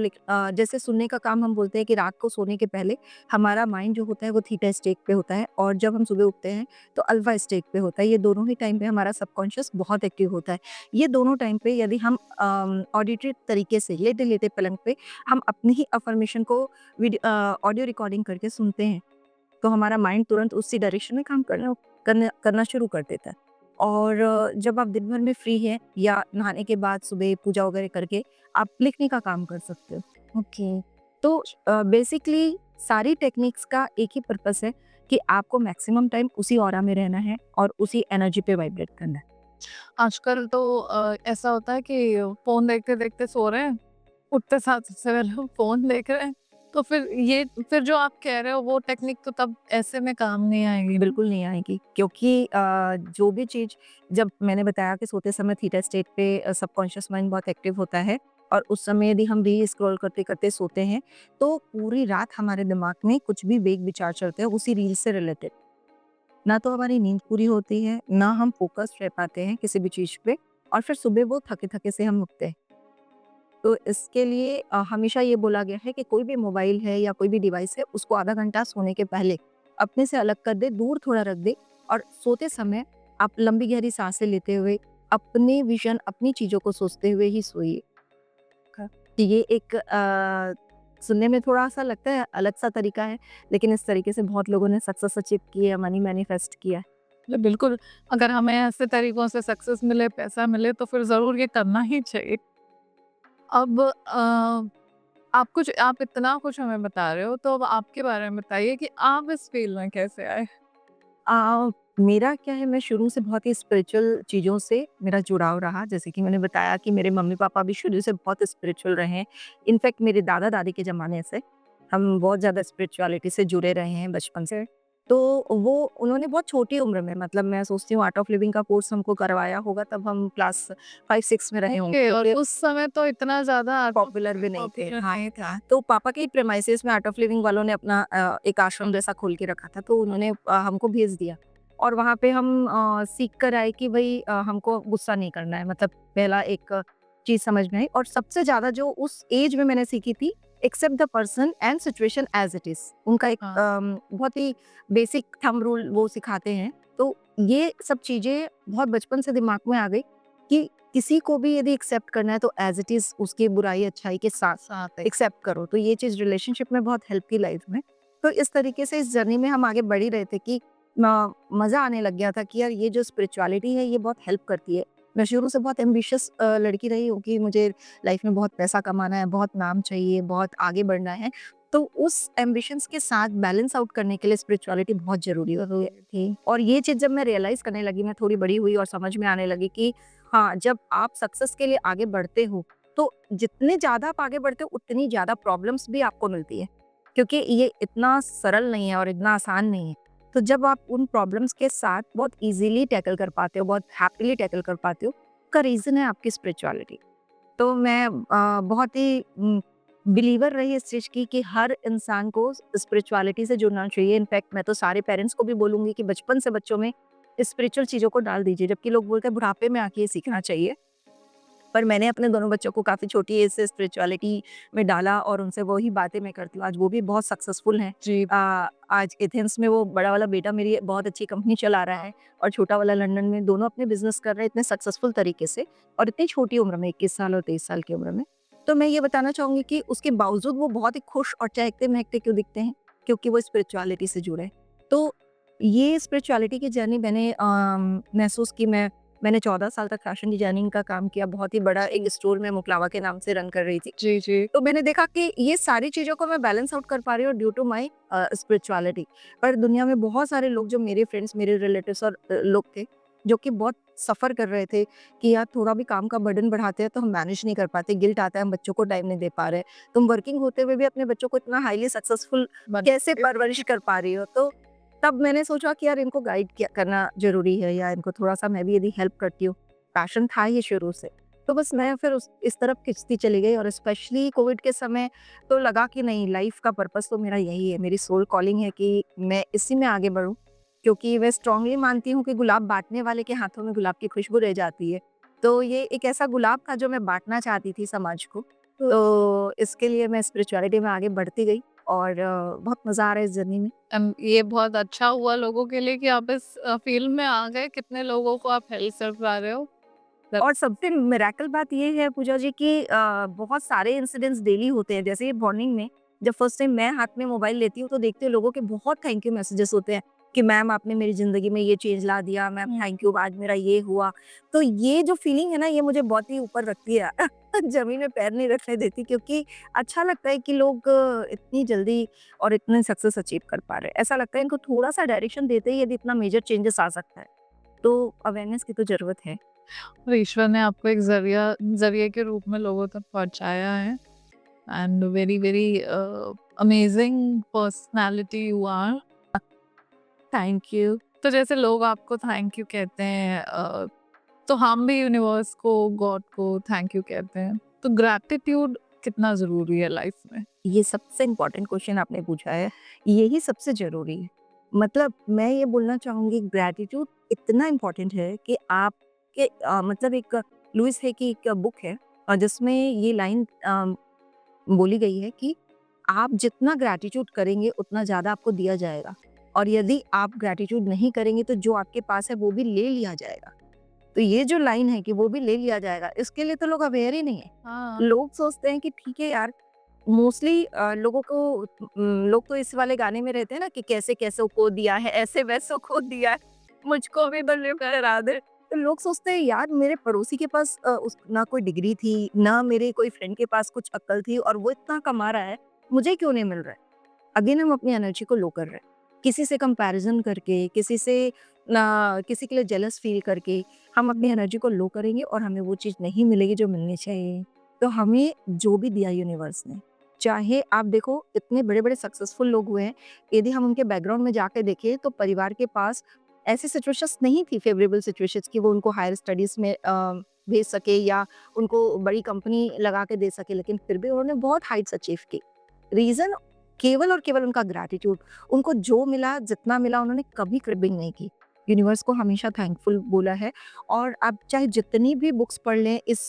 जैसे सुनने का काम हम बोलते हैं कि रात को सोने के पहले हमारा माइंड जो होता है वो थीटा स्टेट पे होता है और जब हम सुबह उठते हैं तो अल्फा स्टेट पे होता है। ये दोनों ही टाइम पे हमारा सबकॉन्शियस बहुत एक्टिव होता है। ये दोनों टाइम पे यदि हम ऑडिटरी तरीके से लेटे-लेटे पलंग पे हम अपनी ही अफ़र्मेशन को ऑडियो रिकॉर्डिंग करके सुनते हैं, तो हमारा माइंड तुरंत उसी डायरेक्शन में काम करना शुरू कर देता है। और जब आप दिन भर में फ्री हैं या नहाने के बाद सुबह पूजा वगैरह करके आप लिखने का काम कर सकते हो। ओके। तो बेसिकली सारी टेक्निक्स का एक ही पर्पस है कि आपको मैक्सिमम टाइम उसी ऑरा में रहना है और उसी एनर्जी पे वाइब्रेट करना है। आजकल तो ऐसा होता है कि फ़ोन देखते-देखते सो रहे हैं, उठते साथ सबसे पहले फ़ोन देख रहे हैं, तो फिर जो आप कह रहे हो वो टेक्निक तो तब ऐसे में काम नहीं आएगी ना? बिल्कुल नहीं आएगी क्योंकि जो भी चीज़, जब मैंने बताया कि सोते समय थीटा स्टेट पे सबकॉन्शियस माइंड बहुत एक्टिव होता है और उस समय यदि हम रील स्क्रॉल करते-करते सोते हैं, तो पूरी रात हमारे दिमाग में कुछ भी वेग विचार चलते हैं उसी रील से रिलेटेड। ना तो हमारी नींद पूरी होती है, ना हम फ़ोकस्ड रह पाते हैं किसी भी चीज़ पे और फिर सुबह वो थके-थके से हम उठते हैं। तो इसके लिए हमेशा ये बोला गया है कि कोई भी मोबाइल है या कोई भी डिवाइस है, उसको आधा घंटा सोने के पहले अपने से अलग कर दे, दूर थोड़ा रख दे और सोते समय आप लंबी गहरी सांसें लेते हुए, अपने विज़न, अपनी चीज़ों को सोचते हुए ही सोइए। कि ये एक सुनने में थोड़ा-सा लगता है अलग-सा तरीका है, लेकिन इस तरीके से बहुत लोगों ने सक्सेस अचीव की है, मनी मैनिफेस्ट किया है। बिल्कुल, अगर हमें ऐसे तरीकों से सक्सेस मिले, पैसा मिले, तो फिर ज़रूर ये करना ही चाहिए। अब आप इतना कुछ हमें बता रहे हो, तो अब आपके बारे में बताइए कि आप इस फ़ील्ड में कैसे आए? मेरा क्या है, मैं शुरू से बहुत ही स्पिरिचुअल चीज़ों से मेरा जुड़ाव रहा। जैसे कि मैंने बताया कि मेरे मम्मी-पापा भी शुरू से बहुत स्पिरिचुअल रहे हैं। इनफैक्ट मेरे दादा-दादी के ज़माने से हम बहुत ज़्यादा स्पिरिचुअलिटी से जुड़े रहे हैं बचपन से। तो वो उन्होंने बहुत छोटी उम्र में, मतलब मैं सोचती हूँ आर्ट ऑफ लिविंग का कोर्स हमको करवाया होगा तब हम क्लास 5-6 में रहे होंगे। ओके, और उस समय तो इतना ज़्यादा पॉपुलर भी नहीं थे। पॉपुलर हाँ, नहीं था। तो पापा के ही प्रेमाइसेस में आर्ट ऑफ लिविंग वालों ने अपना एक आश्रम जैसा खोल के रखा था, तो उन्होंने हमको भेज दिया और वहाँ पे हम सीख कर आए कि भई हमको गुस्सा नहीं करना है। मतलब पहला एक चीज़ समझ में आई और सबसे ज़्यादा जो उस एज में मैंने सीखी थी, accept the person and situation as it is. उनका एक हाँ। बहुत ही बेसिक थंब रूल वो सिखाते हैं। तो ये सब चीज़ें बहुत बचपन से दिमाग में आ गई कि किसी को भी यदि एक्सेप्ट करना है तो एज़ इट इज़ उसकी बुराई अच्छाई के साथ साथ है। एक्सेप्ट करो। तो ये चीज़ रिलेशनशिप में बहुत हेल्प की लाइफ में। तो इस तरीके से इस जर्नी में हम आगे बढ़ ही रहे थे कि मज़ा आने लग गया था कि यार ये जो स्पिरिचुअलिटी है ये बहुत हेल्प करती है। मैं शुरू से बहुत एम्बिशियस लड़की रही हूँ कि मुझे लाइफ में बहुत पैसा कमाना है, बहुत नाम चाहिए, बहुत आगे बढ़ना है। तो उस एम्बिशंस के साथ बैलेंस आउट करने के लिए स्पिरिचुअलिटी बहुत ज़रूरी होती है। थी। और ये चीज़ जब मैं रियलाइज़ करने लगी, मैं थोड़ी बड़ी हुई और समझ में आने लगी कि हाँ, जब आप सक्सेस के लिए आगे बढ़ते हो, तो जितने ज़्यादा आप आगे बढ़ते हो, उतनी ज़्यादा प्रॉब्लम्स भी आपको मिलती है। क्योंकि ये इतना सरल नहीं है और इतना आसान नहीं है। तो जब आप उन प्रॉब्लम्स के साथ बहुत ईज़िली टैकल कर पाते हो, बहुत हैपीली टैकल कर पाते हो, उसका रीज़न है आपकी स्पिरिचुअलिटी। तो मैं बहुत ही बिलीवर रही इस चीज़ की कि हर इंसान को स्पिरिचुअलिटी से जुड़ना चाहिए। इनफैक्ट मैं तो सारे पेरेंट्स को भी बोलूँगी कि बचपन से बच्चों में स्पिरिचुअल चीज़ों को डाल दीजिए, जबकि लोग बोलते हैं बुढ़ापे में आके ये सीखना चाहिए। पर मैंने अपने दोनों बच्चों को काफ़ी छोटी एज से स्पिरिचुअलिटी में डाला और उनसे वही बातें मैं करती हूँ। आज वो भी बहुत सक्सेसफुल हैं। जी। आज एथेंस में वो बड़ा वाला बेटा मेरी बहुत अच्छी कंपनी चला रहा है और छोटा वाला लंदन में, दोनों अपने बिज़नेस कर रहे हैं इतने सक्सेसफुल तरीके से और इतनी छोटी उम्र में 21 साल और 23 साल की उम्र में। तो मैं ये बताना चाहूँगी कि उसके बावजूद वो बहुत ही खुश और चहकते-महकते क्यों दिखते हैं? क्योंकि वो स्पिरिचुअलिटी से जुड़े हैं। तो ये स्पिरिचुअलिटी की जर्नी मैंने महसूस की। मैंने 14 साल तक फैशन डिजाइनिंग का काम किया, बहुत ही बड़ा एक स्टोर मैं मुकलावा के नाम से रन कर रही थी। जी, जी। तो मैंने देखा कि ये सारी चीज़ों को मैं बैलेंस आउट कर पा रही हूँ ड्यू टू माय स्पिरिचुअलिटी। पर दुनिया में बहुत सारे लोग जो मेरे फ्रेंड्स, मेरे रिलेटिव्स और लोग थे, जो कि बहुत सफ़र कर रहे थे कि यार थोड़ा भी काम का बर्डन बढ़ाते हैं तो हम मैनेज नहीं कर पाते, गिल्ट आता है हम बच्चों को टाइम नहीं दे पा रहे। तुम वर्किंग होते हुए भी अपने बच्चों को इतना हाईली सक्सेसफुल बन कैसे परवरिश कर पा रही हो? तो तब मैंने सोचा कि यार इनको गाइड किया करना ज़रूरी है या इनको थोड़ा-सा मैं भी यदि हेल्प करती हूँ, पैशन था ये शुरू से। तो बस मैं फिर उस इस तरफ खिंचती चली गई और स्पेशली कोविड के समय तो लगा कि नहीं, लाइफ़ का पर्पस तो मेरा यही है, मेरी सोल कॉलिंग है कि मैं इसी में आगे बढ़ूँ। क्योंकि मैं स्ट्रांगली मानती हूँ कि गुलाब बाँटने वाले के हाथों में गुलाब की खुशबू रह जाती है। तो ये एक ऐसा गुलाब था जो मैं बाँटना चाहती थी समाज को। तो इसके लिए मैं स्पिरिचुअलिटी में आगे बढ़ती गई और बहुत मज़ा आ रहा है इस जर्नी में। ये बहुत अच्छा हुआ लोगों के लिए कि आप इस फ़ील्ड में आ गए, कितने लोगों को आप हेल्प कर पा रहे हो। द और सबसे मिरेकल बात ये है पूजा जी कि बहुत सारे इंसिडेंट्स डेली होते हैं। जैसे मॉर्निंग में जब फर्स्ट टाइम मैं हाथ में मोबाइल लेती हूँ तो देखती हूँ लोगों के बहुत थैंक यू मैसेजेस होते हैं कि मैम आपने मेरी ज़िंदगी में ये चेंज ला दिया, मैम थैंक यू आज मेरा ये हुआ। तो ये जो फीलिंग है ना ये मुझे बहुत ही ऊपर रखती है ज़मीन में पैर नहीं रखने देती, क्योंकि अच्छा लगता है कि लोग इतनी जल्दी और इतने सक्सेस अचीव कर पा रहे हैं। ऐसा लगता है इनको थोड़ा-सा डायरेक्शन देते ही यदि इतना मेजर चेंजेस आ सकता है। तो अवेयरनेस की तो ज़रूरत है। और ईश्वर ने आपको एक ज़रिए के रूप में लोगों तक पहुँचाया है and very very amazing personality you are. Thank you. तो जैसे लोग आपको थैंक यू कहते हैं तो हम भी यूनिवर्स को, गॉड को थैंक यू कहते हैं। तो ग्रैटिट्यूड कितना ज़रूरी है लाइफ में? ये सबसे इम्पोर्टेंट क्वेश्चन आपने पूछा है। यही सबसे ज़रूरी है। मतलब मैं ये बोलना चाहूँगी ग्रैटिट्यूड इतना इम्पोर्टेंट है कि आपके मतलब एक लुइस है की एक बुक है जिसमें ये लाइन बोली गई है कि आप जितना ग्रैटिट्यूड करेंगे उतना ज़्यादा आपको दिया जाएगा और यदि आप ग्रैटिट्यूड नहीं करेंगे तो जो आपके पास है वो भी ले लिया जाएगा। तो ये जो लाइन है कि वो भी ले लिया जाएगा, इसके लिए तो लोग अवेयर ही नहीं है। हाँ। लोग सोचते हैं कि ठीक है यार, मोस्टली लोगों को लोग तो इस वाले गाने में रहते हैं ना कि कैसे कैसों को दिया है, ऐसे वैसों को दिया है, मुझको भी बल्ले करा दे। तो लोग सोचते हैं यार मेरे पड़ोसी के पास ना कोई डिग्री थी, ना मेरे कोई फ्रेंड के पास कुछ अक्ल थी और वो इतना कमा रहा है, मुझे क्यों नहीं मिल रहा है? अगेन हम अपनी एनर्जी को लो कर रहे हैं। किसी से कंपैरिजन करके, किसी से किसी के लिए जेलस फील करके हम अपनी एनर्जी को लो करेंगे और हमें वो चीज़ नहीं मिलेगी जो मिलनी चाहिए। तो हमें जो भी दिया यूनिवर्स ने, चाहे आप देखो इतने बड़े-बड़े सक्सेसफुल लोग हुए हैं, यदि हम उनके बैकग्राउंड में जाके देखें तो परिवार के पास ऐसी सिचुएशंस नहीं थी, फेवरेबल सिचुएशंस कि वो उनको हायर स्टडीज़ में भेज सके या उनको बड़ी कंपनी लगा के दे सके, लेकिन फिर भी उन्होंने बहुत हाइट्स अचीव की। रीज़न केवल और केवल उनका ग्रैटिट्यूड। उनको जो मिला, जितना मिला उन्होंने कभी क्रिबिंग नहीं की। यूनिवर्स को हमेशा थैंकफुल बोला है और आप चाहे जितनी भी बुक्स पढ़ लें इस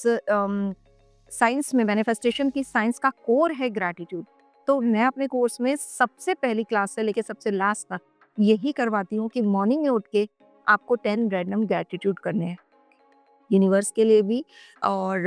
साइंस में, मैनिफेस्टेशन की साइंस का कोर है ग्रैटिट्यूड। तो मैं अपने कोर्स में सबसे पहली क्लास से लेके सबसे लास्ट तक यही करवाती हूँ कि मॉर्निंग में उठ के आपको 10 रैंडम ग्रैटिट्यूड करने हैं। यूनिवर्स के लिए भी और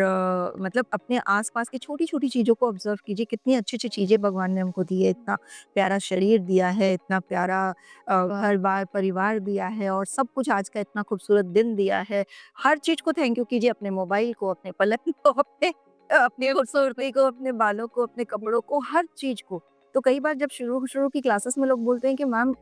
मतलब अपने आसपास की छोटी-छोटी चीज़ों को ऑब्ज़र्व कीजिए, कितनी अच्छी-अच्छी चीज़ें भगवान ने हमको दी है, इतना प्यारा शरीर दिया है, इतना प्यारा घर-बार, परिवार दिया है और सब कुछ आज का इतना खूबसूरत दिन दिया है। हर चीज़ को थैंक यू कीजिए, अपने मोबाइल को, अपने पलंग को, अपनी खूबसूरती को, अपने बालों को, अपने कपड़ों को, हर चीज़ को। तो कई बार जब शुरू-शुरू की क्लासेस में लोग बोलते हैं कि मैम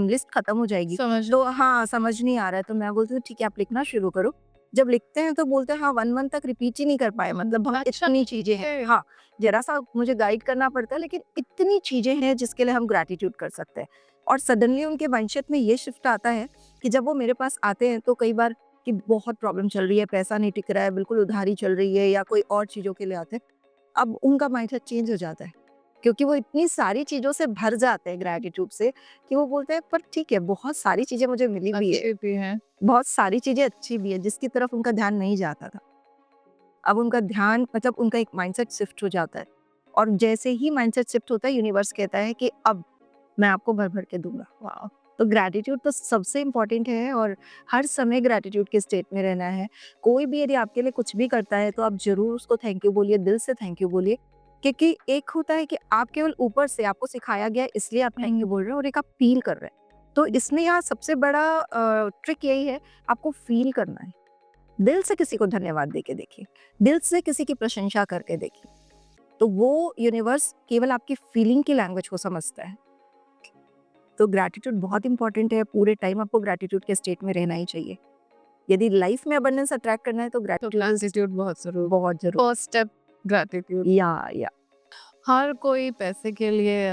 लिस्ट खत्म हो जाएगी, समझ तो हाँ, समझ नहीं आ रहा है, तो मैं बोलती हूँ ठीक है आप लिखना शुरू करो। जब लिखते हैं तो बोलते हैं हाँ 1 मंथ तक रिपीट ही नहीं कर पाए मतलब बहुत अच्छा इतनी चीज़ें हैं। है। हाँ, ज़रा-सा मुझे गाइड करना पड़ता है लेकिन इतनी चीज़ें हैं जिसके लिए हम ग्रैटिट्यूड कर सकते हैं। और सडनली उनके माइंडसेट में ये शिफ्ट आता है कि जब वो मेरे पास आते हैं तो कई बार कि बहुत प्रॉब्लम चल रही है, पैसा नहीं टिक रहा है, बिल्कुल उधारी चल रही है या कोई और चीज़ों के लिए आते हैं। अब उनका माइंडसेट चेंज हो जाता है, क्योंकि वो इतनी सारी चीज़ों से भर जाते हैं ग्रैटिट्यूड से कि वो बोलते हैं पर ठीक है, बहुत सारी चीज़ें मुझे मिली भी है, अच्छे भी हैं। बहुत सारी चीज़ें अच्छी भी है, जिसकी तरफ उनका ध्यान नहीं जाता था। अब उनका ध्यान मतलब उनका एक माइंडसेट शिफ्ट हो जाता है और जैसे ही माइंडसेट शिफ्ट होता है यूनिवर्स कहता है कि अब मैं आपको भर-भर के दूँगा। वाओ! तो ग्रैटिट्यूड तो सबसे इम्पोर्टेंट है और हर समय ग्रैटिट्यूड के स्टेट में रहना है। कोई भी यदि आपके लिए कुछ भी करता है तो आप ज़रूर उसको थैंक यू बोलिए, दिल से थैंक यू बोलिए। क्योंकि एक होता है कि आप केवल ऊपर से आपको सिखाया गया है इसलिए आप थैंक यू बोल रहे हैं और एक आप फ़ील कर रहे हैं। तो इसमें यहाँ सबसे बड़ा ट्रिक यही है, आपको फ़ील करना है। दिल से किसी को धन्यवाद देके देखिए, दिल से किसी की प्रशंसा करके देखिए। तो वो यूनिवर्स केवल आपकी फीलिंग की लैंग्वेज को समझता है। तो ग्रैटिट्यूड बहुत इंपॉर्टेंट है, पूरे टाइम आपको ग्रैटिट्यूड के स्टेट में रहना ही चाहिए। यदि लाइफ में अबंडेंस अट्रैक्ट करना है तो तो ग्रैटिट्यूड ग्रैटिट्यूड बहुत ज़रूरी। बहुत ज़रूरी फर्स्ट स्टेप ग्रैटिट्यूड। या हर कोई पैसे के लिए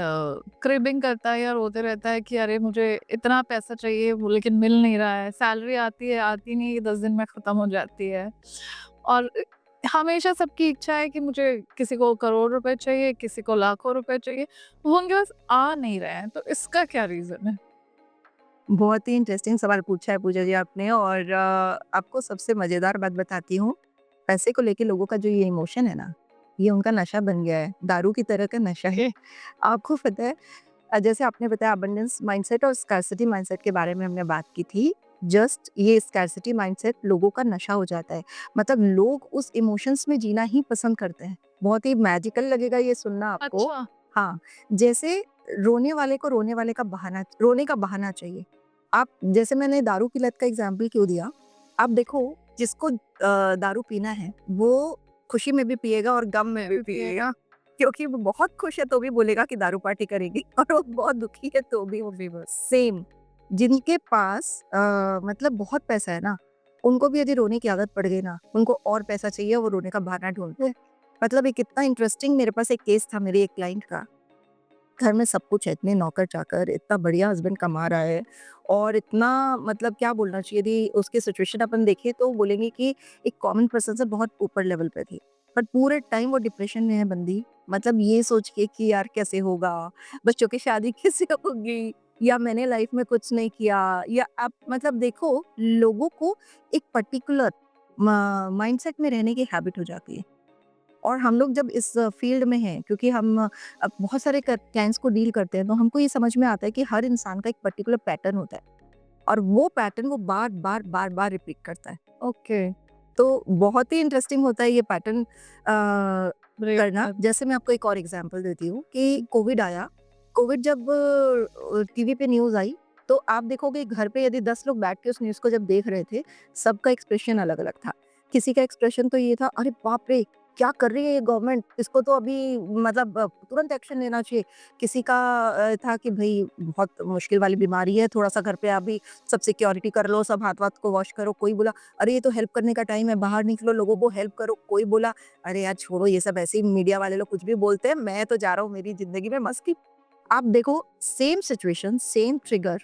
क्रेविंग करता है या रोते रहता है कि अरे मुझे इतना पैसा चाहिए वो लेकिन मिल नहीं रहा है। सैलरी आती है, आती नहीं है, 10 दिन में ख़त्म हो जाती है। और हमेशा सबकी इच्छा है कि मुझे किसी को करोड़ रुपए चाहिए, किसी को लाखों रुपए चाहिए, वो उनके पास आ नहीं रहे हैं। तो इसका क्या रीज़न है? बहुत ही इंटरेस्टिंग सवाल पूछा है पूजा जी आपने और आपको सबसे मज़ेदार बात बताती हूँ, पैसे को लेके लोगों का जो ये इमोशन है ना, ये उनका नशा बन गया है, दारू की तरह का नशा है। आपको पता है जैसे आपने बताया अबंडेंस माइंडसेट और स्कार्सिटी माइंडसेट के बारे में हमने बात की थी। जस्ट ये स्कार्सिटी माइंडसेट लोगों का नशा हो जाता है। मतलब लोग उस इमोशंस में जीना ही पसंद करते हैं। बहुत ही मैजिकल लगेगा ये सुनना आपको। अच्छा। हाँ, जैसे रोने वाले को रोने का बहाना चाहिए। आप जैसे मैंने दारू की लत का एग्ज़ाम्पल क्यों दिया? आप देखो जिसको दारू पीना है, वो खुशी में भी पिएगा और गम में भी पिएगा। क्योंकि वो बहुत खुश है तो भी बोलेगा कि दारू पार्टी करेगी और वो बहुत दुखी है तो भी वो भी बस सेम। जिनके पास मतलब बहुत पैसा है ना, उनको भी यदि रोने की आदत पड़ गई ना, उनको और पैसा चाहिए, वो रोने का बहाना ढूँढते हैं। मतलब एक इतना इंटरेस्टिंग मेरे पास एक केस था मेरी एक क्लाइंट का। घर में सब कुछ है, इतने नौकर-चाकर, इतना बढ़िया हस्बैंड कमा रहा है और इतना मतलब क्या बोलना चाहिए यदि उसकी सिचुएशन अपन देखें तो बोलेंगे कि एक कॉमन पर्सन से बहुत ऊपर लेवल पे थी। पर पूरे टाइम वो डिप्रेशन में है बंदी। मतलब ये सोच के कि यार कैसे होगा? बच्चों की शादी कैसे होगी? या मैंने लाइफ में कुछ नहीं किया या आप मतलब देखो लोगों को एक पर्टिकुलर म माइंडसेट में रहने की हैबिट हो जाती है। और हम लोग जब इस फील्ड में हैं क्योंकि हम बहुत सारे क्लाइंट्स को डील करते हैं तो हमको ये समझ में आता है कि हर इंसान का एक पर्टिकुलर पैटर्न होता है और वो पैटर्न वो बार बार बार बार रिपीट करता है। ओके। तो बहुत ही इंटरेस्टिंग होता है ये पैटर्न ब्रेक करना। जैसे मैं आपको एक और एग्जांपल देती हूँ कि कोविड आया। कोविड जब टीवी पे न्यूज़ आई तो आप देखोगे घर पे यदि 10 लोग बैठ के उस न्यूज़ को जब देख रहे थे, सबका एक्सप्रेशन अलग-अलग था। किसी का एक्सप्रेशन तो ये था, "अरे बाप रे! क्या कर रही है ये गवर्नमेंट? इसको तो अभी मतलब तुरंत एक्शन लेना चाहिए।" किसी का था कि भई बहुत मुश्किल वाली बीमारी है, थोड़ा-सा घर पे अभी सब सिक्योरिटी कर लो, सब हाथ-वाथ को वॉश करो। कोई बोला, "अरे ये तो हेल्प करने का टाइम है, बाहर निकलो, लोगों को हेल्प करो।" कोई बोला, "अरे यार छोड़ो ये सब ऐसे ही मीडिया वाले लोग कुछ भी बोलते हैं, मैं तो जा रहा हूँ मेरी ज़िंदगी में मस्ती।" आप देखो सेम सिचुएशन, सेम ट्रिगर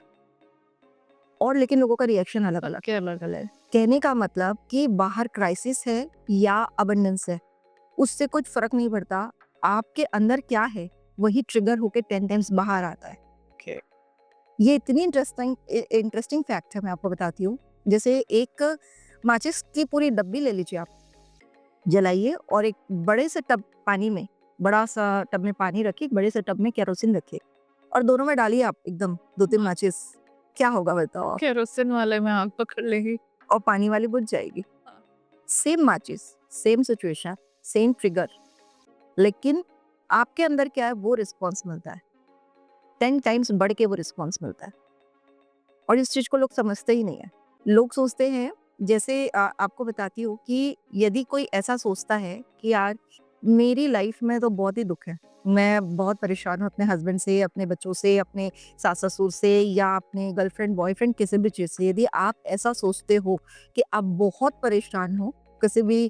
और लेकिन लोगों का रिएक्शन अलग-अलग। सबके अलग-अलग। कहने का मतलब कि बाहर क्राइसिस है या अबंडेंस है, उससे कुछ फ़र्क नहीं पड़ता। आपके अंदर क्या है, वही ट्रिगर होके 10 टाइम्स बाहर आता है। ओके। ये इतनी इंटरेस्टिंग फैक्ट है मैं आपको बताती हूँ। जैसे एक माचिस की पूरी डब्बी ले लीजिए आप, जलाइए और एक बड़े से टब पानी में बड़ा-सा टब में पानी रखिए, बड़े से टब में केरोसिन रखिए और दोनों में डालिए आप एकदम 2-3 माचिस। क्या होगा बताओ आप? केरोसिन वाले में आग पकड़ लेगी। और पानी वाली बुझ जाएगी। हाँ। सेम माचिस, सेम सिचुएशन, सेम ट्रिगर, लेकिन आपके अंदर क्या है वो रिस्पॉन्स मिलता है, 10 टाइम्स बढ़ के वो रिस्पॉन्स मिलता है। और इस चीज़ को लोग समझते ही नहीं है। लोग सोचते हैं, जैसे आपको बताती हूँ कि यदि कोई ऐसा सोचता है कि यार मेरी लाइफ में तो बहुत ही दुःख है, मैं बहुत परेशान हूँ अपने हस्बैंड से, अपने बच्चों से, अपने सास-ससुर से या अपने गर्लफ्रेंड, बॉयफ्रेंड किसी भी चीज़ से। यदि आप ऐसा सोचते हो कि आप बहुत परेशान हो किसी भी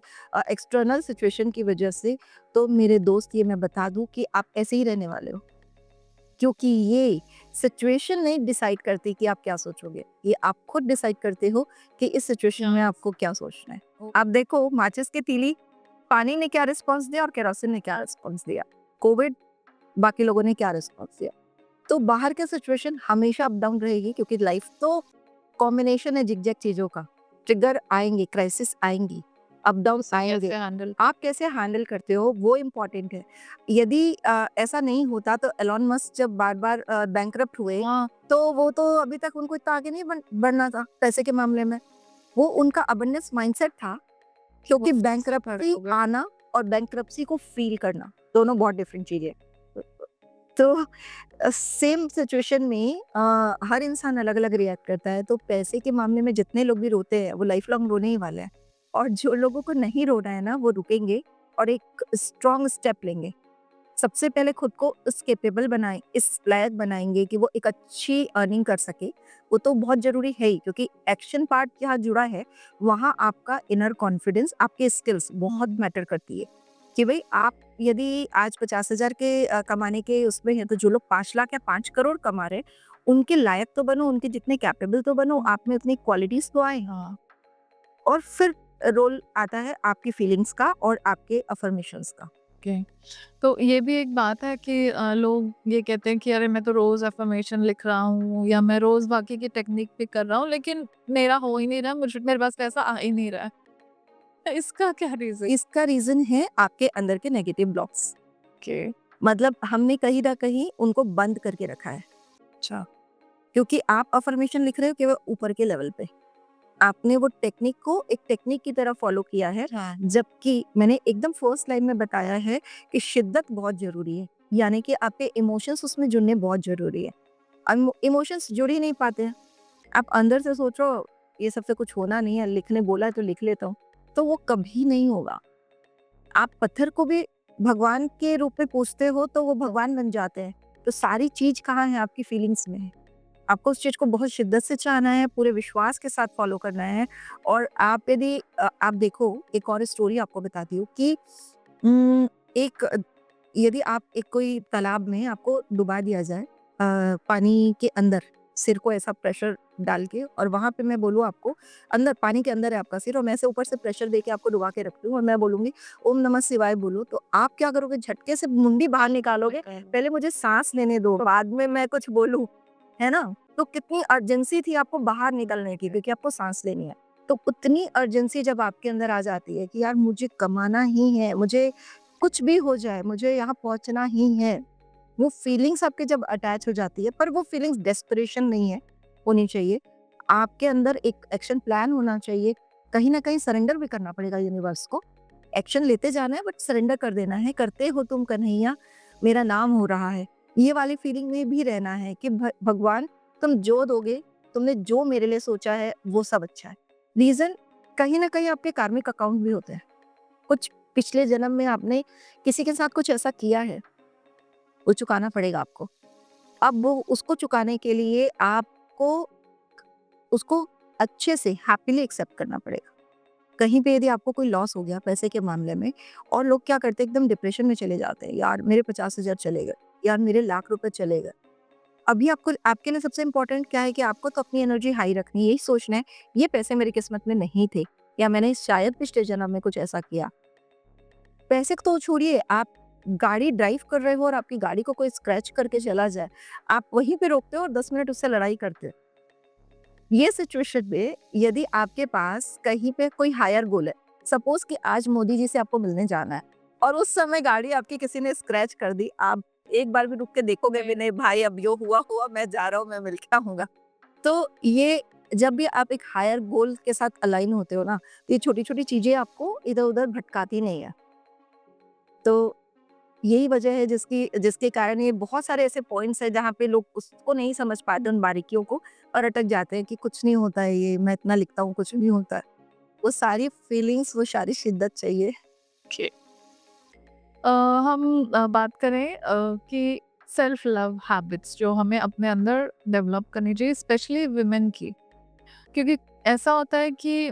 एक्सटर्नल सिचुएशन की वजह से, तो मेरे दोस्त ये मैं बता दूँ कि आप ऐसे ही रहने वाले हो। क्योंकि ये सिचुएशन नहीं डिसाइड करती कि आप क्या सोचोगे, ये आप खुद डिसाइड करते हो कि इस सिचुएशन में आपको क्या सोचना है। आप देखो माचिस की तीली, पानी ने क्या रिस्पॉन्स दिया और केरोसिन ने क्या रिस्पॉन्स दिया, कोविड, बाकी लोगों ने क्या रिस्पॉन्स दिया। तो बाहर की सिचुएशन हमेशा अप डाउन रहेगी, क्योंकि लाइफ तो कॉम्बिनेशन है जिग-जैग चीज़ों का। ट्रिगर आएँगे, क्राइसिस आएँगी, अप डाउन्स आएँगे। कैसे हैंडल आप कैसे हैंडल करते हो वो इम्पोर्टेंट है। यदि ऐसा नहीं होता तो एलन मस्क जब बार-बार बैंकरप्ट हुए, हाँ, तो वो तो अभी तक उनको इतना आगे नहीं बढ़ना था पैसे के मामले में। वो उनका अबंडेंस माइंडसेट था, क्योंकि वो बैंकरप्सी हो गया। आना और बैंकरप्सी को फ़ील करना, दोनों बहुत डिफरेंट चीज़ें हैं। तो सेम सिचुएशन में हर इंसान अलग-अलग रिएक्ट करता है, तो पैसे के मामले में जितने लोग भी रोते हैं, वो लाइफ लॉन्ग रोने ही वाले हैं। और जो लोगों को नहीं रोना है ना, वो रुकेंगे और एक स्ट्रॉन्ग स्टेप लेंगे। सबसे पहले खुद को इस कैपेबल बनाएँ, इस लायक बनाएँगे कि वो एक अच्छी अर्निंग कर सके। वो तो बहुत ज़रूरी है ही, क्योंकि एक्शन पार्ट जहाँ जुड़ा है, वहाँ आपका इनर कॉन्फिडेंस, आपके स्किल्स बहुत मैटर करती है। कि भई आप यदि आज 50,000 के कमाने के उसमें हैं, तो जो लोग 5 लाख या 5 करोड़ कमा रहे हैं, उनके लायक तो बनो, उनके जितने कैपेबल तो बनो, आप में उतनी क्वालिटीज़ तो आएँ। हाँ, और फिर रोल आता है आपकी फीलिंग्स का और आपके अफ़र्मेशंस का। ओके। तो ये भी एक बात है कि लोग ये कहते हैं कि अरे मैं तो रोज़ अफ़र्मेशन लिख रहा हूँ या मैं रोज़ बाकी की टेक्निक भी कर रहा हूँ, लेकिन मेरा हो ही नहीं रहा, मेरे पास पैसा आ ही नहीं रहा है। तो इसका क्या रीज़न? इसका रीज़न है आपके अंदर के नेगेटिव ब्लॉक्स। ओके, मतलब हमने कहीं न कहीं उनको बंद करके रखा है, अच्छा। क्योंकि आप अफ़र्मेशन लिख रहे हो केवल ऊपर के लेवल पे। आपने वो टेक्निक को एक टेक्निक की तरह फ़ॉलो किया है, हाँ, जबकि मैंने एकदम फर्स्ट लाइन में बताया है कि शिद्दत बहुत ज़रूरी है, यानी कि आपके इमोशंस उसमें जुड़ने बहुत ज़रूरी है। इमोशंस जुड़ ही नहीं पाते हैं। आप अंदर से सोचो ये सबसे कुछ होना नहीं है, लिखने बोला है तो लिख लेता हूँ, तो वो कभी नहीं होगा। आप पत्थर को भी भगवान के रूप में पूजते हो तो वो भगवान बन जाते हैं। तो सारी चीज़ कहाँ है? आपकी फीलिंग्स में है। आपको उस चीज़ को बहुत शिद्दत से चाहना है, पूरे विश्वास के साथ फ़ॉलो करना है। और आप यदि आप देखो, एक और स्टोरी आपको बताती हूँ कि एक यदि आप एक कोई तालाब में आपको डुबा दिया जाए पानी के अंदर, सिर को ऐसा प्रेशर डाल के, और वहाँ पे मैं बोलूँ आपको, अंदर पानी के अंदर है आपका सिर और मैं ऐसे ऊपर से प्रेशर देके आपको डुबा के रखती हूँ और मैं बोलूँगी ओम नमः शिवाय बोलो, तो आप क्या करोगे? झटके से मुंडी बाहर निकालोगे, पहले मुझे साँस लेने दो, बाद में मैं कुछ बोलूँ, है ना? तो कितनी अर्जेंसी थी आपको बाहर निकलने की, क्योंकि आपको साँस लेनी है। तो उतनी अर्जेंसी जब आपके अंदर आ जाती है कि यार मुझे कमाना ही है, मुझे कुछ भी हो जाए, मुझे यहाँ पहुँचना ही है। वो फीलिंग्स आपके जब अटैच हो जाती है, पर वो फीलिंग्स डेस्परेशन नहीं है, होनी चाहिए। आपके अंदर एक एक्शन प्लान होना चाहिए। कहीं न कहीं सरेंडर भी करना पड़ेगा यूनिवर्स को। एक्शन लेते जाना है बट सरेंडर कर देना है, करते हो तुम कन्हैया, मेरा नाम हो रहा है। ये वाली फीलिंग में भी रहना है कि भगवान तुम जो दोगे, तुमने जो मेरे लिए सोचा है वो सब अच्छा है। रीज़न कहीं न कहीं आपके कार्मिक अकाउंट भी होते हैं। कुछ पिछले जन्म में आपने किसी के साथ कुछ ऐसा किया है, वो चुकाना पड़ेगा आपको। अब वो उसको चुकाने के लिए आपको उसको अच्छे से हैपीली एक्सेप्ट करना पड़ेगा। कहीं पे यदि आपको कोई लॉस हो गया पैसे के मामले में, और लोग क्या करते हैं एकदम डिप्रेशन में चले जाते हैं, यार मेरे 50,000 चले गए, यार मेरे लाख रुपए चले गए। अभी आपको आपके लिए सबसे इम्पोर्टेंट क्या है कि आपको तो अपनी एनर्जी हाई रखनी है, यही सोचना है ये पैसे मेरी किस्मत में नहीं थे, या मैंने शायद पिछले जन्म में कुछ ऐसा किया। पैसे को तो छोड़िए, आप गाड़ी ड्राइव कर रहे हो और आपकी गाड़ी को कोई स्क्रैच करके चला जाए, आप वहीं पे रोकते हो और 10 मिनट उससे लड़ाई करते हो। ये सिचुएशन में यदि आपके पास कहीं पे कोई हायर गोल है, सपोज़ कि आज मोदी जी से आपको मिलने जाना है और उस समय गाड़ी आपकी किसी ने स्क्रैच कर दी, आप एक बार भी रुक के देखोगे भी नहीं, भाई अब जो हुआ हुआ, मैं जा रहा हूँ, मैं मिल के आऊँगा। तो ये जब भी आप एक हायर गोल के साथ अलाइन होते हो ना, तो ये छोटी-छोटी चीज़ें आपको इधर-उधर भटकाती नहीं है। तो यही वजह है जिसकी जिसके कारण ये बहुत सारे ऐसे पॉइंट्स हैं जहाँ पे लोग उसको नहीं समझ पाते उन बारीकियों को और अटक जाते हैं कि कुछ नहीं होता है ये, मैं इतना लिखता हूँ, कुछ नहीं होता है। वो सारी फीलिंग्स, वो सारी शिद्दत चाहिए। ओके। हम बात करें कि सेल्फ लव हैबिट्स जो हमें अपने अंदर डेवलप करनी चाहिए, स्पेशली वुमेन की। क्योंकि ऐसा होता है कि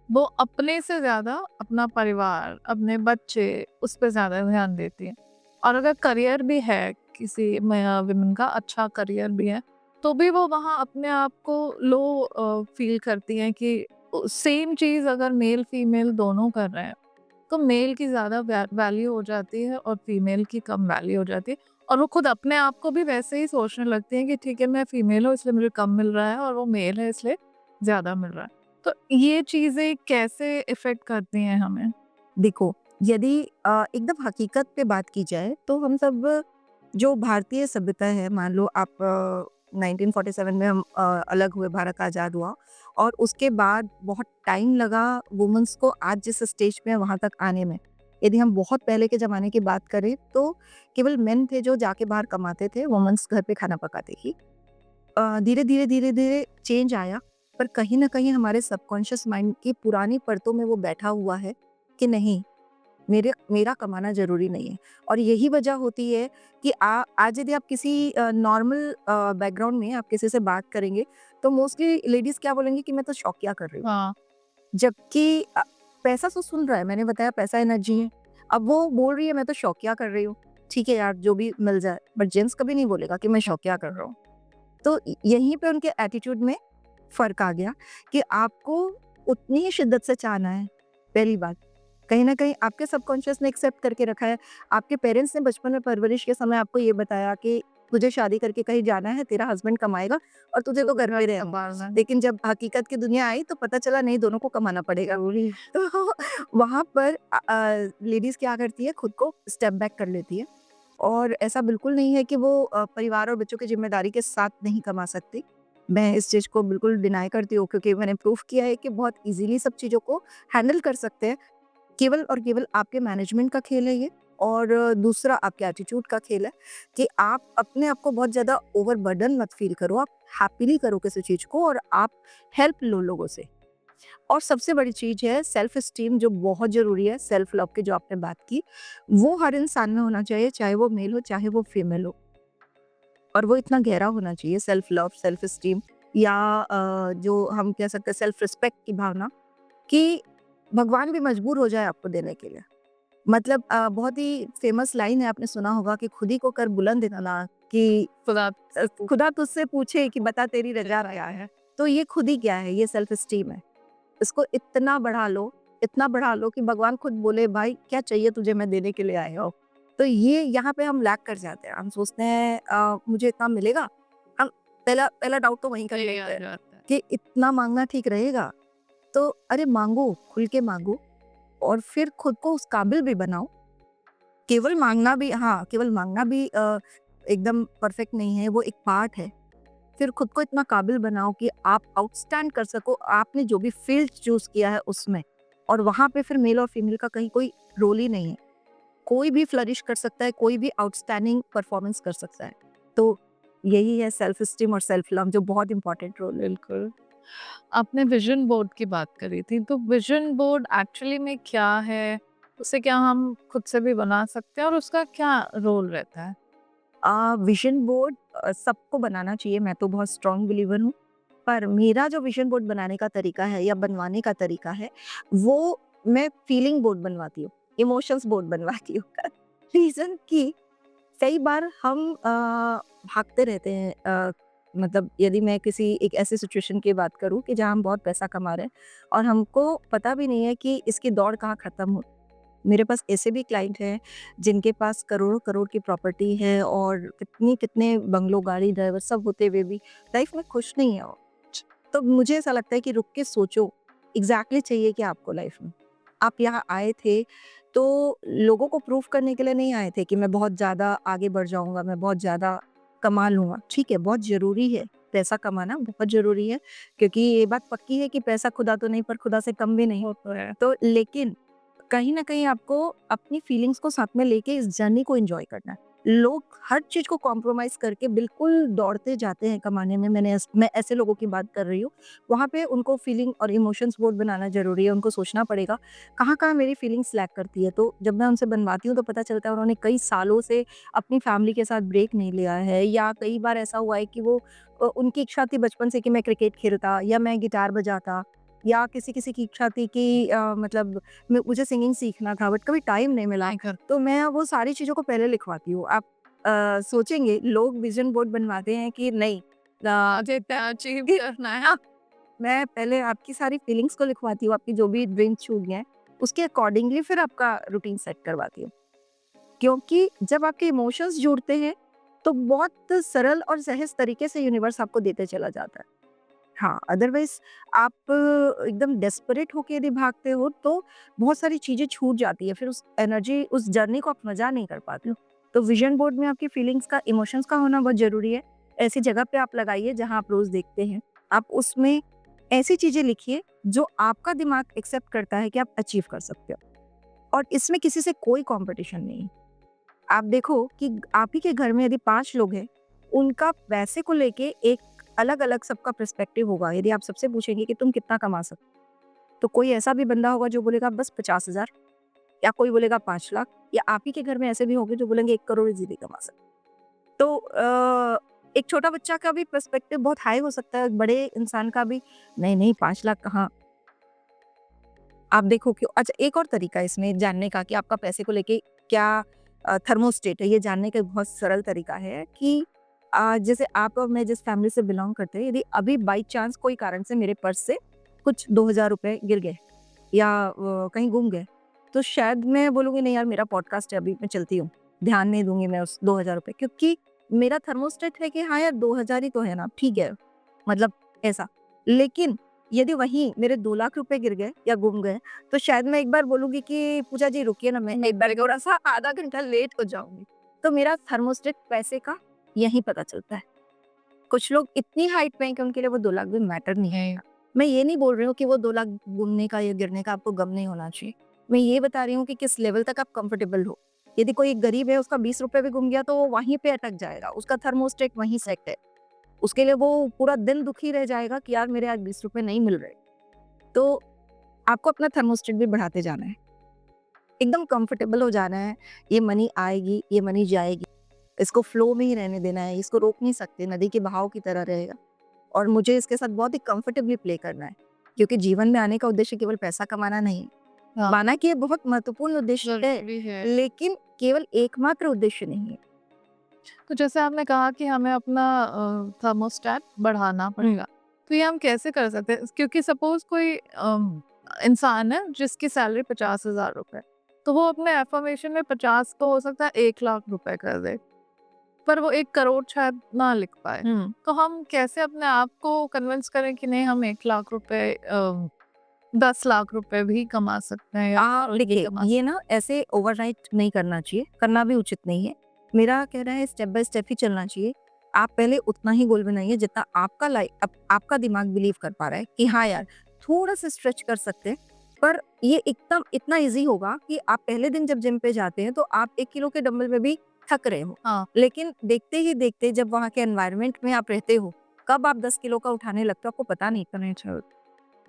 वो अपने से ज़्यादा अपना परिवार, अपने बच्चे, उस पे ज़्यादा ध्यान देती हैं। और अगर करियर भी है किसी वुमेन का अच्छा करियर भी है, तो भी वो वहाँ अपने आप को लो फ़ील करती हैं कि सेम चीज़ अगर मेल फीमेल दोनों कर रहे हैं, तो मेल की ज़्यादा वैल्यू हो जाती है और फीमेल की कम वैल्यू हो जाती है। और वो खुद अपने आप को भी वैसे ही सोचने लगती हैं कि ठीक है, मैं फीमेल हूँ इसलिए मुझे कम मिल रहा है और वो मेल है इसलिए ज़्यादा मिल रहा है। तो ये चीज़ें कैसे इफ़ेक्ट करती हैं हमें? देखो, यदि एकदम हकीकत पे बात की जाए तो हम सब जो भारतीय सभ्यता है, मान लो आप 1947 में हम अलग हुए, भारत आज़ाद हुआ और उसके बाद बहुत टाइम लगा वुमेन्स को आज जिस स्टेज पे है वहाँ तक आने में। यदि हम बहुत पहले के ज़माने की बात करें तो केवल मेन थे जो जाके बाहर कमाते थे, वुमेन्स घर पे खाना पकाती थी। धीरे-धीरे, धीरे-धीरे चेंज आया, पर कहीं न कहीं हमारे सबकॉन्शियस माइंड की पुरानी परतों में वो बैठा हुआ है कि नहीं, मेरा कमाना ज़रूरी नहीं है। और यही वजह होती है कि आज यदि आप किसी नॉर्मल बैकग्राउंड में आप किसी से बात करेंगे, तो मोस्टली लेडीज़ क्या बोलेंगी कि मैं तो शौकिया कर रही हूँ। हाँ, जबकि पैसा तो सुन रहा है, मैंने बताया पैसा एनर्जी है। अब वो बोल रही है मैं तो शौकिया कर रही हूँ। ठीक है यार, जो भी मिल जाए, बट जेंट्स कभी नहीं बोलेगा कि मैं शौकिया कर रहा हूँ। तो यहीं पे उनके एटीट्यूड में फ़र्क आ गया कि आपको उतनी ही शिद्दत से चाहना है, पहली बात। कहीं न कहीं आपके सबकॉन्शियस ने एक्सेप्ट करके रखा है। आपके पेरेंट्स ने बचपन में परवरिश के समय आपको ये बताया कि तुझे शादी करके कहीं जाना है, तेरा हस्बैंड कमाएगा और तुझे तो घर में ही रहना है। लेकिन जब हकीकत की दुनिया आई तो पता चला नहीं, दोनों को कमाना पड़ेगा। तो वहाँ पर लेडीज़ क्या करती है, खुद को स्टेप बैक कर लेती है। और ऐसा बिल्कुल नहीं है कि वो परिवार और बच्चों की ज़िम्मेदारी के साथ नहीं कमा सकती। मैं इस चीज़ को बिल्कुल डिनाई करती हूँ क्योंकि मैंने प्रूफ़ किया है कि बहुत ईज़िली सब चीज़ों को हैंडल कर सकते हैं। केवल और केवल आपके मैनेजमेंट का खेल है ये और दूसरा आपके एटीट्यूड का खेल है कि आप अपने आप को बहुत ज़्यादा ओवरबर्डन मत फ़ील करो। आप हैपीली करो किसी चीज़ को और आप हेल्प लो लोगों से। और सबसे बड़ी चीज़ है सेल्फ एस्टीम, जो बहुत ज़रूरी है, सेल्फ लव की जो आपने बात की, वो हर इंसान में होना चाहिए, चाहे वो मेल हो, चाहे वो फीमेल हो। और वो इतना गहरा होना चाहिए, सेल्फ लव, सेल्फ एस्टीम या जो हम कह सकते हैं सेल्फ रिस्पेक्ट की भावना, कि भगवान भी मजबूर हो जाए आपको देने के लिए। मतलब बहुत ही फेमस लाइन है, आपने सुना होगा कि खुद ही को कर बुलंद इतना कि खुदा खुदा तुझसे पूछे कि बता तेरी रज़ा क्या है? तो ये खुद ही क्या है? ये सेल्फ एस्टीम है। इसको इतना बढ़ा लो कि भगवान खुद बोले भाई क्या चाहिए तुझे, मैं देने के लिए आया हूँ। तो ये यहाँ पे हम लैग कर जाते हैं। हम सोचते हैं मुझे इतना मिलेगा। हम पहला पहला डाउट तो वहीं कर सही लेते आ हैं जाता है। कि इतना माँगना ठीक रहेगा? तो अरे माँगो, खुल के माँगो और फिर खुद को उस काबिल भी बनाओ। केवल माँगना भी एकदम परफेक्ट नहीं है, वो एक पार्ट है। फिर खुद को इतना काबिल बनाओ कि आप आउटस्टैंड कर सको, आपने जो भी फील्ड चूज़ किया है उसमें। और वहाँ पे फिर मेल और फीमेल का कहीं कोई रोल ही नहीं है। कोई भी फ्लरिश कर सकता है, कोई भी आउटस्टैंडिंग परफॉर्मेंस कर सकता है। तो यही है सेल्फ एस्टीम और सेल्फ लव जो बहुत इम्पोर्टेंट रोल है। बिल्कुल। आपने विज़न बोर्ड की बात करी थी, तो विज़न बोर्ड एक्चुअली में क्या है? उसे क्या हम खुद से भी बना सकते हैं और उसका क्या रोल रहता है? विज़न बोर्ड सबको बनाना चाहिए, मैं तो बहुत स्ट्रॉन्ग बिलीवर हूँ। पर मेरा जो विज़न बोर्ड बनाने का तरीका है या बनवाने का तरीका है, वो मैं फीलिंग बोर्ड बनवाती हूँ, इमोशंस बोर्ड बनवाती हूँ। रीज़न कि कई बार हम भागते रहते हैं, मतलब यदि मैं किसी एक ऐसी सिचुएशन की बात करूँ कि जहाँ हम बहुत पैसा कमा रहे हैं और हमको पता भी नहीं है कि इसकी दौड़ कहाँ ख़त्म हो। मेरे पास ऐसे भी क्लाइंट हैं जिनके पास करोड़ों-करोड़ की प्रॉपर्टी है और कितने बंगलो, गाड़ी, ड्राइवर सब होते हुए भी लाइफ़ में खुश नहीं है वो। तो मुझे ऐसा लगता है कि रुक के सोचो, एग्ज़ैक्टली चाहिए क्या आपको लाइफ़ में? आप यहाँ आए थे, तो लोगों को प्रूव करने के लिए नहीं आए थे कि मैं बहुत ज़्यादा आगे बढ़ जाऊँगा, मैं बहुत ज़्यादा कमा लूँगा। ठीक है, बहुत ज़रूरी है, पैसा कमाना बहुत ज़रूरी है, क्योंकि ये बात पक्की है कि पैसा खुदा तो नहीं पर खुदा से कम भी नहीं। वो तो है। तो लेकिन कहीं न कहीं आपको अपनी फीलिंग्स को साथ में लेके इस जर्नी को एन्जॉय करना है। लोग हर चीज़ को कॉम्प्रोमाइज़ करके बिल्कुल दौड़ते जाते हैं कमाने में, मैं ऐसे लोगों की बात कर रही हूँ। वहाँ पे उनको फीलिंग और इमोशंस बोर्ड बनाना ज़रूरी है, उनको सोचना पड़ेगा कहाँ-कहाँ मेरी फीलिंग्स लैग करती है। तो जब मैं उनसे बनवाती हूँ तो पता चलता है उन्होंने कई सालों से अपनी फैमिली के साथ ब्रेक नहीं लिया है, या कई बार ऐसा हुआ है कि वो उनकी इच्छा थी बचपन से कि मैं क्रिकेट खेलता या मैं गिटार बजाता, या किसी-किसी की इच्छा थी कि मतलब मुझे सिंगिंग सीखना था बट कभी टाइम नहीं मिला। नहीं कर तो मैं वो सारी चीज़ों को पहले लिखवाती हूँ। आप सोचेंगे लोग विज़न बोर्ड बनवाते हैं कि नहीं, मुझे इतना अचीव कि करना है। हाँ, मैं पहले आपकी सारी फीलिंग्स को लिखवाती हूँ, आपकी जो भी ड्रीम्स छूट गए हैं, उसके अकॉर्डिंगली फिर आपका रूटीन सेट करवाती हूँ। क्योंकि जब आपके इमोशंस जुड़ते हैं, तो बहुत सरल और सहज तरीके से यूनिवर्स आपको देते चला जाता है। हाँ, अदरवाइज़ आप एकदम डेस्परेट होके यदि भागते हो तो बहुत सारी चीज़ें छूट जाती है, फिर उस एनर्जी, उस जर्नी को आप मज़ा नहीं कर पाते हो। तो विज़न बोर्ड में आपकी फीलिंग्स का, इमोशंस का होना बहुत ज़रूरी है। ऐसी जगह पे आप लगाइए जहाँ आप रोज़ देखते हैं। आप उसमें ऐसी चीज़ें लिखिए जो आपका दिमाग एक्सेप्ट करता है कि आप अचीव कर सकते हो, और इसमें किसी से कोई कॉम्पिटिशन नहीं है। आप देखो कि आप ही के घर में यदि 5 लोग हैं, उनका पैसे को लेके एक अलग-अलग सबका पर्सपेक्टिव होगा। यदि आप सबसे पूछेंगे कि तुम कितना कमा सकते हो? तो कोई ऐसा भी बंदा होगा जो बोलेगा बस 50,000, या कोई बोलेगा 5 लाख, या आप ही के घर में ऐसे भी होंगे जो बोलेंगे 1 करोड़ इज़िली कमा सकते हो। तो एक छोटा बच्चा का भी पर्सपेक्टिव बहुत हाई हो सकता है, बड़े इंसान का भी, नहीं-नहीं 5 लाख कहाँ। आप देखो कि अच्छा, एक और तरीका है इसमें जानने का कि आपका पैसे को लेके क्या थर्मोस्टेट है, ये जानने का एक बहुत सरल तरीका है कि जैसे आप और मैं जिस फैमिली से बिलॉन्ग करते हैं, यदि अभी बाई चांस कोई कारण से मेरे पर्स से कुछ 2,000 रुपए गिर गए या कहीं गुम गए, तो शायद मैं बोलूँगी नहीं यार मेरा पॉडकास्ट है अभी मैं चलती हूँ, ध्यान नहीं दूँगी मैं उस 2,000 रुपए, क्योंकि मेरा थर्मोस्टेट है कि हाँ यार 2,000 ही तो है ना, ठीक है, मतलब ऐसा। लेकिन यदि वहीं मेरे 2 लाख रुपए गिर गए या गुम गए, तो शायद मैं एक बार बोलूँगी कि पूजा जी रुकिए ना, मैं एक बार थोड़ा-सा आधा घंटा लेट हो जाऊँगी। तो मेरा थर्मोस्टेट पैसे का यहीं पता चलता है। कुछ लोग इतनी हाइट पे हैं कि उनके लिए वो 2 लाख भी मैटर नहीं नहीं। है। मैं ये नहीं बोल रही हूँ कि वो 2 लाख गुमने का या गिरने का आपको गम नहीं होना चाहिए। मैं ये बता रही हूँ कि किस लेवल तक आप कंफर्टेबल हो। यदि कोई एक गरीब है, उसका 20 रुपए भी गुम गया तो वो वहीं पे अटक जाएगा, उसका थर्मोस्टेट वहीं सेट है। उसके लिए वो पूरा दिन दुखी रह जाएगा कि यार मेरे आज 20 रुपए नहीं मिल रहे। तो आपको अपना थर्मोस्टेट भी बढ़ाते जाना है। एकदम कंफर्टेबल हो जाना है। ये मनी आएगी, ये मनी जाएगी। इसको फ्लो में ही रहने देना है, इसको रोक नहीं सकते, नदी के बहाव की तरह रहेगा। और मुझे इसके साथ बहुत ही कंफर्टेबली प्ले करना है, क्योंकि जीवन में आने का उद्देश्य केवल पैसा कमाना नहीं है। हाँ, माना कि ये बहुत महत्वपूर्ण उद्देश्य है, ज़रूरी है। लेकिन केवल एकमात्र उद्देश्य नहीं है। तो जैसे आपने कहा कि हमें अपना थर्मोस्टेट बढ़ाना पड़ेगा, तो ये हम कैसे कर सकते हैं? क्योंकि सपोज़ कोई इंसान है जिसकी सैलरी 50,000 रुपए, तो वो अपने अफ़र्मेशन में 50 तो हो सकता है 1 लाख रुपए कर दे, पर वो 1 करोड़ शायद ना लिख पाए। हुँ। तो हम कैसे अपने आप को कन्विंस करें कि नहीं हम 1 लाख रुपए 10 लाख रुपए भी कमा सकते हैं या करोड़ भी देखिए, कमा ये सकते ना ऐसे ओवरनाइट नहीं करना चाहिए, करना भी उचित नहीं है। मेरा कहना है स्टेप बाय स्टेप ही चलना चाहिए। आप पहले उतना ही गोल बनाइए जितना आपका आपका दिमाग बिलीव कर पा रहा है कि हाँ यार, थोड़ा-सा स्ट्रेच कर सकते हैं। पर ये एकदम इतना ईज़ी होगा कि आप पहले दिन जब जिम पे जाते हैं तो आप 1 किलो के डंबल में भी थक रहे हो। हाँ, लेकिन देखते ही देखते जब वहाँ के एनवायरनमेंट में आप रहते हो, कब आप 10 किलो का उठाने लगते हो आपको पता नहीं। नहीं चल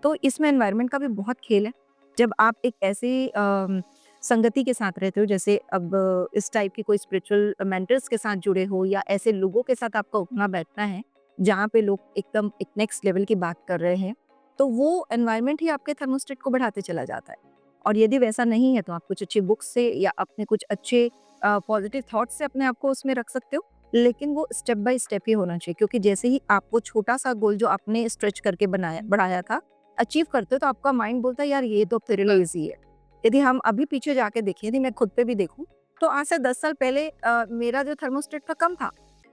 तो इसमें एनवायरनमेंट का भी बहुत खेल है। जब आप एक ऐसे संगति के साथ रहते हो, जैसे अब इस टाइप की कोई स्पिरिचुअल मेंटर्स के साथ जुड़े हो, या ऐसे लोगों के साथ आपका उठना बैठना है, जहाँ पे लोग एकदम एक नेक्स्ट लेवल की बात कर रहे हैं, तो वो एनवायरनमेंट ही आपके थर्मोस्टेट को बढ़ाते चला जाता है। और यदि वैसा नहीं है तो आप कुछ अच्छी बुक्स से या अपने कुछ अच्छे पॉजिटिव थॉट्स से अपने आप को उसमें रख सकते हो। लेकिन वो स्टेप बाय स्टेप ही होना चाहिए, क्योंकि जैसे ही आप वो छोटा-सा गोल जो आपने स्ट्रेच करके बढ़ाया था, अचीव करते हो तो आपका माइंड बोलता है यार ये तो तेरे लिए ईज़ी है। यदि हम अभी पीछे जाके देखें, यदि मैं खुद पे भी देखूँ, तो आज से 10 साल पहले मेरा जो थर्मोस्टेट था कम था।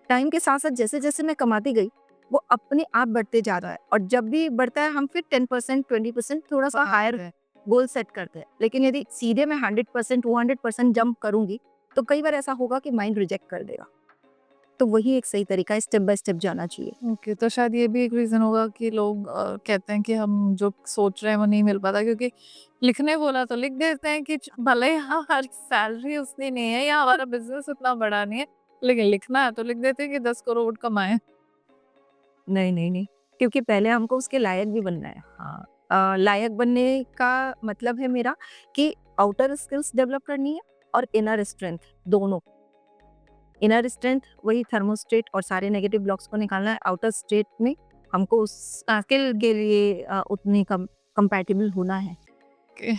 टाइम के साथ-साथ जैसे-जैसे मैं कमाती गई, वो अपने आप बढ़ते जा रहा है, और जब भी बढ़ता है हम फिर 10% 20% थोड़ा-सा हायर है। गोल सेट करते हैं। लेकिन यदि सीधे मैं 100% 200% जंप करूँगी, तो कई बार ऐसा होगा कि माइंड रिजेक्ट कर देगा। तो वही एक सही तरीका है, स्टेप बाय स्टेप जाना चाहिए। ओके, तो शायद ये भी एक रीज़न होगा कि लोग कहते हैं कि हम जो सोच रहे हैं वो नहीं मिल पाता, क्योंकि लिखने बोला तो लिख देते हैं कि भले ही हमारी सैलरी उतनी नहीं है या हमारा बिज़नेस उतना बड़ा नहीं है, लेकिन लिखना है तो लिख देते हैं कि 10 करोड़ कमाएँ। नहीं, नहीं, नहीं, क्योंकि पहले हमको उसके लायक भी बनना है। हाँ, लायक बनने का मतलब है मेरा कि आउटर स्किल्स डेवलप करनी है और इनर स्ट्रेंथ दोनों। इनर स्ट्रेंथ वही थर्मोस्टेट और सारे नेगेटिव ब्लॉक्स को निकालना है। आउटर स्टेट में हमको उस स्किल के लिए उतनी कंपैटिबल होना है। ओके।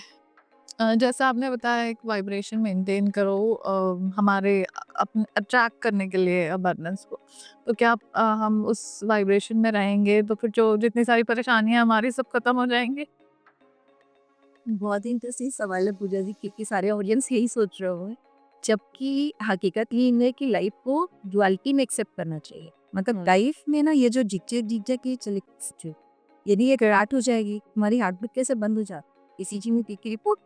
जैसा आपने बताया एक वाइब्रेशन मेंटेन करो हमारे अपने अट्रैक्ट करने के लिए अबंडेंस को। तो क्या हम उस वाइब्रेशन में रहेंगे तो फिर जो जितनी सारी परेशानियाँ हमारी सब खत्म हो जाएँगी? बहुत ही इंटरेस्टिंग सवाल है पूजा जी, क्योंकि सारे ऑडियंस यही सोच रहे होंगे। जबकि हकीकत ये है कि लाइफ को डुअलिटी में एक्सेप्ट करना चाहिए। मतलब लाइफ में ना ये जो झिकझक की चले, यदि ये क्रैट हो जाएगी, हमारी हार्ट बीट कैसे बंद हो जाती, ईसीजी में की रिपोर्ट।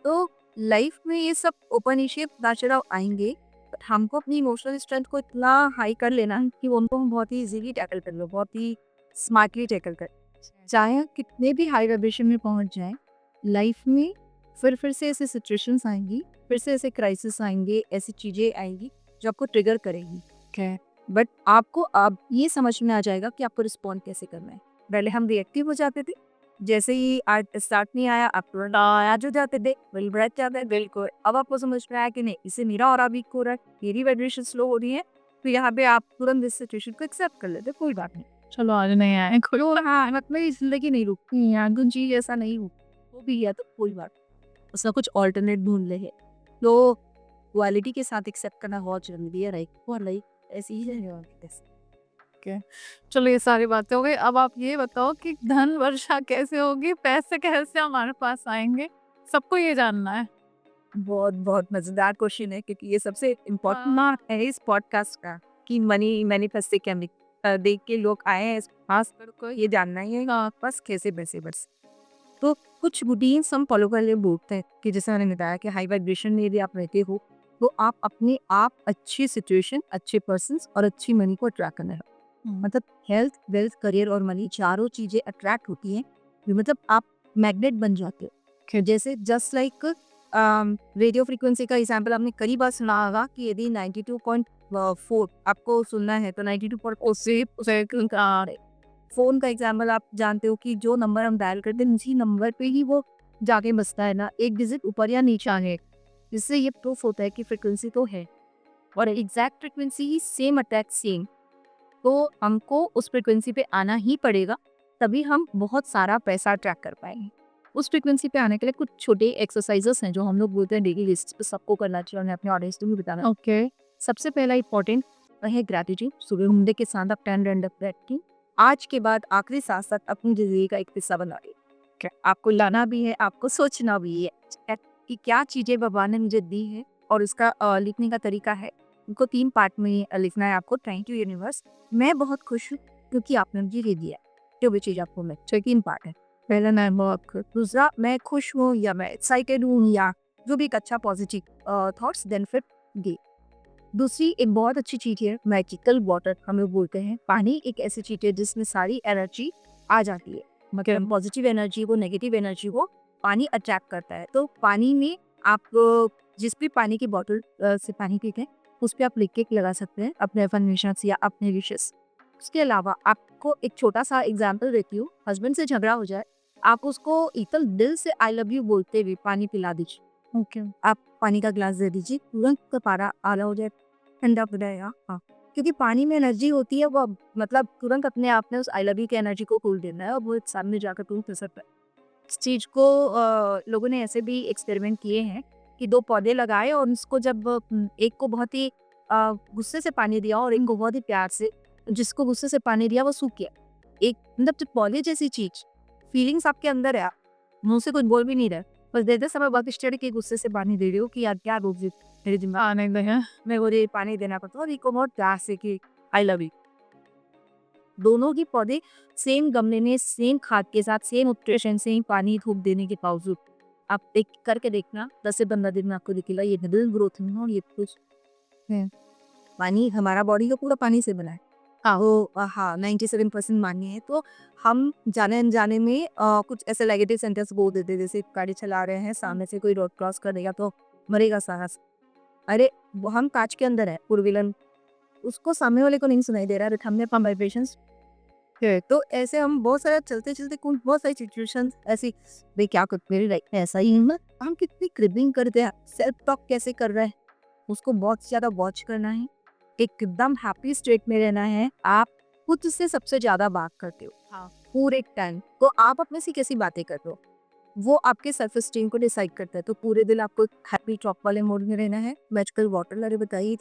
तो लाइफ में ये सब ओपन इश्यू उतार-चढ़ाव आएंगे, बट हमको अपनी इमोशनल स्ट्रेंथ को इतना हाई कर लेना है कि उनको हम बहुत ही इजीली टैकल कर लो, बहुत ही स्मार्टली टैकल कर, चाहे हम कितने भी हाई वाइब्रेशन में पहुंच जाएं। लाइफ में फिर से ऐसे सिचुएशंस आएंगी, फिर से ऐसे क्राइसिस आएंगे, ऐसी चीजें आएंगी जो आपको ट्रिगर करेंगी। ओके। बट आपको अब ये समझ में आ जाएगा कि आपको रिस्पॉन्ड कैसे करना है। पहले हम रिएक्टिव हो जाते थे, जैसे ही आज स्टार्ट नहीं आया आप तुरंत आज हो जाते थे, विल बढ़ जाते हैं। बिल्कुल, अब आपको समझ में आया कि नहीं, इससे मेरा और वीक हो रहा है, मेरी वाइब्रेशन स्लो हो रही है, तो यहाँ पे आप तुरंत इस सिचुएशन को एक्सेप्ट कर लेते, कोई बात नहीं। चलो आज नहीं आए कोई। तो हाँ, मतलब ये जिंदगी नहीं रुकती है, कुछ चीज ऐसा नहीं रुक, वो भी है तो कोई बात नहीं। उसका कुछ ऑल्टरनेट ढूंढ ले है। तो क्वालिटी के साथ एक्सेप्ट करना बहुत जरूरी है। राइट, और लाइक ऐसी ही है और कैसे। ओके। चलो ये सारी बातें हो गई। अब आप ये बताओ कि धन वर्षा कैसे होगी? पैसे कैसे हमारे पास आएँगे? सबको ये जानना है। बहुत बहुत मजेदार क्वेश्चन है, क्योंकि ये सबसे इम्पोर्टेंट हाँ। है इस पॉडकास्ट का, कि मनी मैनिफेस्ट कैसे देख के लोग आए हैं। खास कर को ये जानना ही है कि आपके पास कैसे पैसे बरसे। तो कुछ रूटीन्स हम फॉलो करने बोलते हैं, कि जैसे मैंने बताया कि हाई वाइब्रेशन में यदि आप रहते हो, तो आप अपने आप अच्छी सिचुएशन, अच्छे पर्सन और अच्छी मनी को अट्रैक्ट करना है। मतलब हेल्थ, वेल्थ, करियर और मनी चारों चीजें अट्रैक्ट होती हैं, मतलब आप मैग्नेट बन जाते हो। जैसे जस्ट लाइक रेडियो फ्रीक्वेंसी का एग्जांपल आपने कई बार सुना होगा कि यदि 92.4 आपको सुनना है, तो 92.4 से उसे फोन का एग्जांपल आप जानते हो कि जो नंबर हम डायल करते हैं उसी नंबर पे ही वो जाके बसता है ना, एक डिजिट ऊपर या नीचे है। इससे ये प्रूफ होता है कि फ्रीक्वेंसी तो है, और exact frequency same attack same, तो हमको उस फ्रीक्वेंसी पे आना ही पड़ेगा, तभी हम बहुत सारा पैसा ट्रैक कर पाएंगे। उस फ्रीक्वेंसी पे आने के लिए कुछ छोटे एक्सरसाइजेस हैं जो हम लोग बोलते हैं डेली लिस्ट पे सबको करना चाहिए, और मैं अपने ऑडियंस को भी बताना। ओके। सबसे पहला इंपॉर्टेंट है ग्रैटिट्यूड। सुबह उठने के साथ आप 10 रैंडम बैठती, आज के बाद आखिरी सांस तक अपनी जिंदगी का एक हिस्सा बना रही। आपको लाना भी है, आपको सोचना भी है कि क्या चीजें भगवान ने मुझे दी है, और उसका लिखने का तरीका है, उनको 3 पार्ट में लिखना है आपको। थैंक यू यूनिवर्स, मैं बहुत खुश हूँ क्योंकि आपने मुझे ये दिया। जो भी चीज आपको मिले, तो 3 पार्ट है। पहला मैं बहुत खुश, दूसरा मैं खुश हूँ या मैं एक्साइटेड हूँ, या जो भी एक अच्छा पॉजिटिव थॉट्स, देन फिर गे। दूसरी एक बहुत अच्छी चीज है मैजिकल वाटर, हम लोग बोलते हैं। पानी एक ऐसी चीज है जिसमें सारी एनर्जी आ जाती है, मतलब पॉजिटिव एनर्जी को, नेगेटिव एनर्जी को पानी अट्रैक्ट करता है। तो पानी में आप जिस भी पानी की बोतल से पानी पीते हैं, उस पर आप लिख के लगा सकते हैं अपने अफर्मेशंस या अपने विशेस। उसके अलावा आपको एक छोटा सा एग्जाम्पल देती हूँ। हस्बैंड से झगड़ा हो जाए, आप उसको इतने दिल से आई लव यू बोलते हुए पानी पिला दीजिए। ओके। आप पानी का ग्लास दे दीजिए, तुरंत का पारा आला हो जाए, ठंडा हो जाएगा। हाँ, क्योंकि पानी में एनर्जी होती है, वो मतलब तुरंत अपने आप ने उस आई लव यू की एनर्जी को कूल देना है, और वो सामने जाकर तुरंत असर पर। इस चीज को लोगों ने ऐसे भी एक्सपेरिमेंट किए हैं कि 2 पौधे लगाए, और उसको जब एक को बहुत ही गुस्से से पानी दिया और एक को बहुत ही प्यार से, जिसको गुस्से से पानी दिया वो सूख गया। एक मतलब जब पौधे जैसी चीज, फीलिंग्स आपके अंदर है, आप मुंह से कुछ बोल भी नहीं रहे, बस देते समय बहुत स्टेडी के गुस्से से पानी दे रही हो कि यार क्या रोक दी मेरे दिमाग आने दें। में, वो पानी देना पड़ता है, और एक को बहुत प्यार से कि आई लव यू। दोनों ही पौधे सेम गमले में, सेम खाद के साथ, सेम न्यूट्रिशन, सेम पानी धूप देने के बावजूद, आप देख करके देखना 10 से 15 दिन में आपको दिखेगा ये डबल ग्रोथ है, और ये कुछ है। पानी, हमारा बॉडी का पूरा पानी से बना है। हाँ। वो हाँ 97% मानिए है। तो हम जाने अनजाने में कुछ ऐसे नेगेटिव सेंटेंस बोल देते हैं, जैसे गाड़ी चला रहे हैं, सामने से कोई रोड क्रॉस कर देगा तो मरेगा साहस। अरे वो हम कांच के अंदर है, फोर व्हीलर, उसको सामने वाले को नहीं सुनाई दे रहा है, हमने अपना वाइब्रेशंस। तो ऐसे हम बहुत सारा चलते चलते कुछ बहुत सारी सिचुएशन ऐसी, भाई क्या कर मेरी लाइफ में ऐसा ही है ना, हम कितनी क्रिबिंग करते हैं, सेल्फ टॉक कैसे कर रहे हैं, उसको बहुत ज्यादा वॉच करना है। एकदम हैप्पी स्टेट में रहना है। आप खुद से सबसे ज्यादा बात करते हो हाँ। पूरे टाइम, तो आप अपने से कैसी बातें कर रहे हो वो आपके सेल्फ स्टीम को डिसाइड करता है। तो पूरे दिन आपको हैप्पी टॉक वाले मोड में रहना है। मैजिकल वाटर लारे बताइए,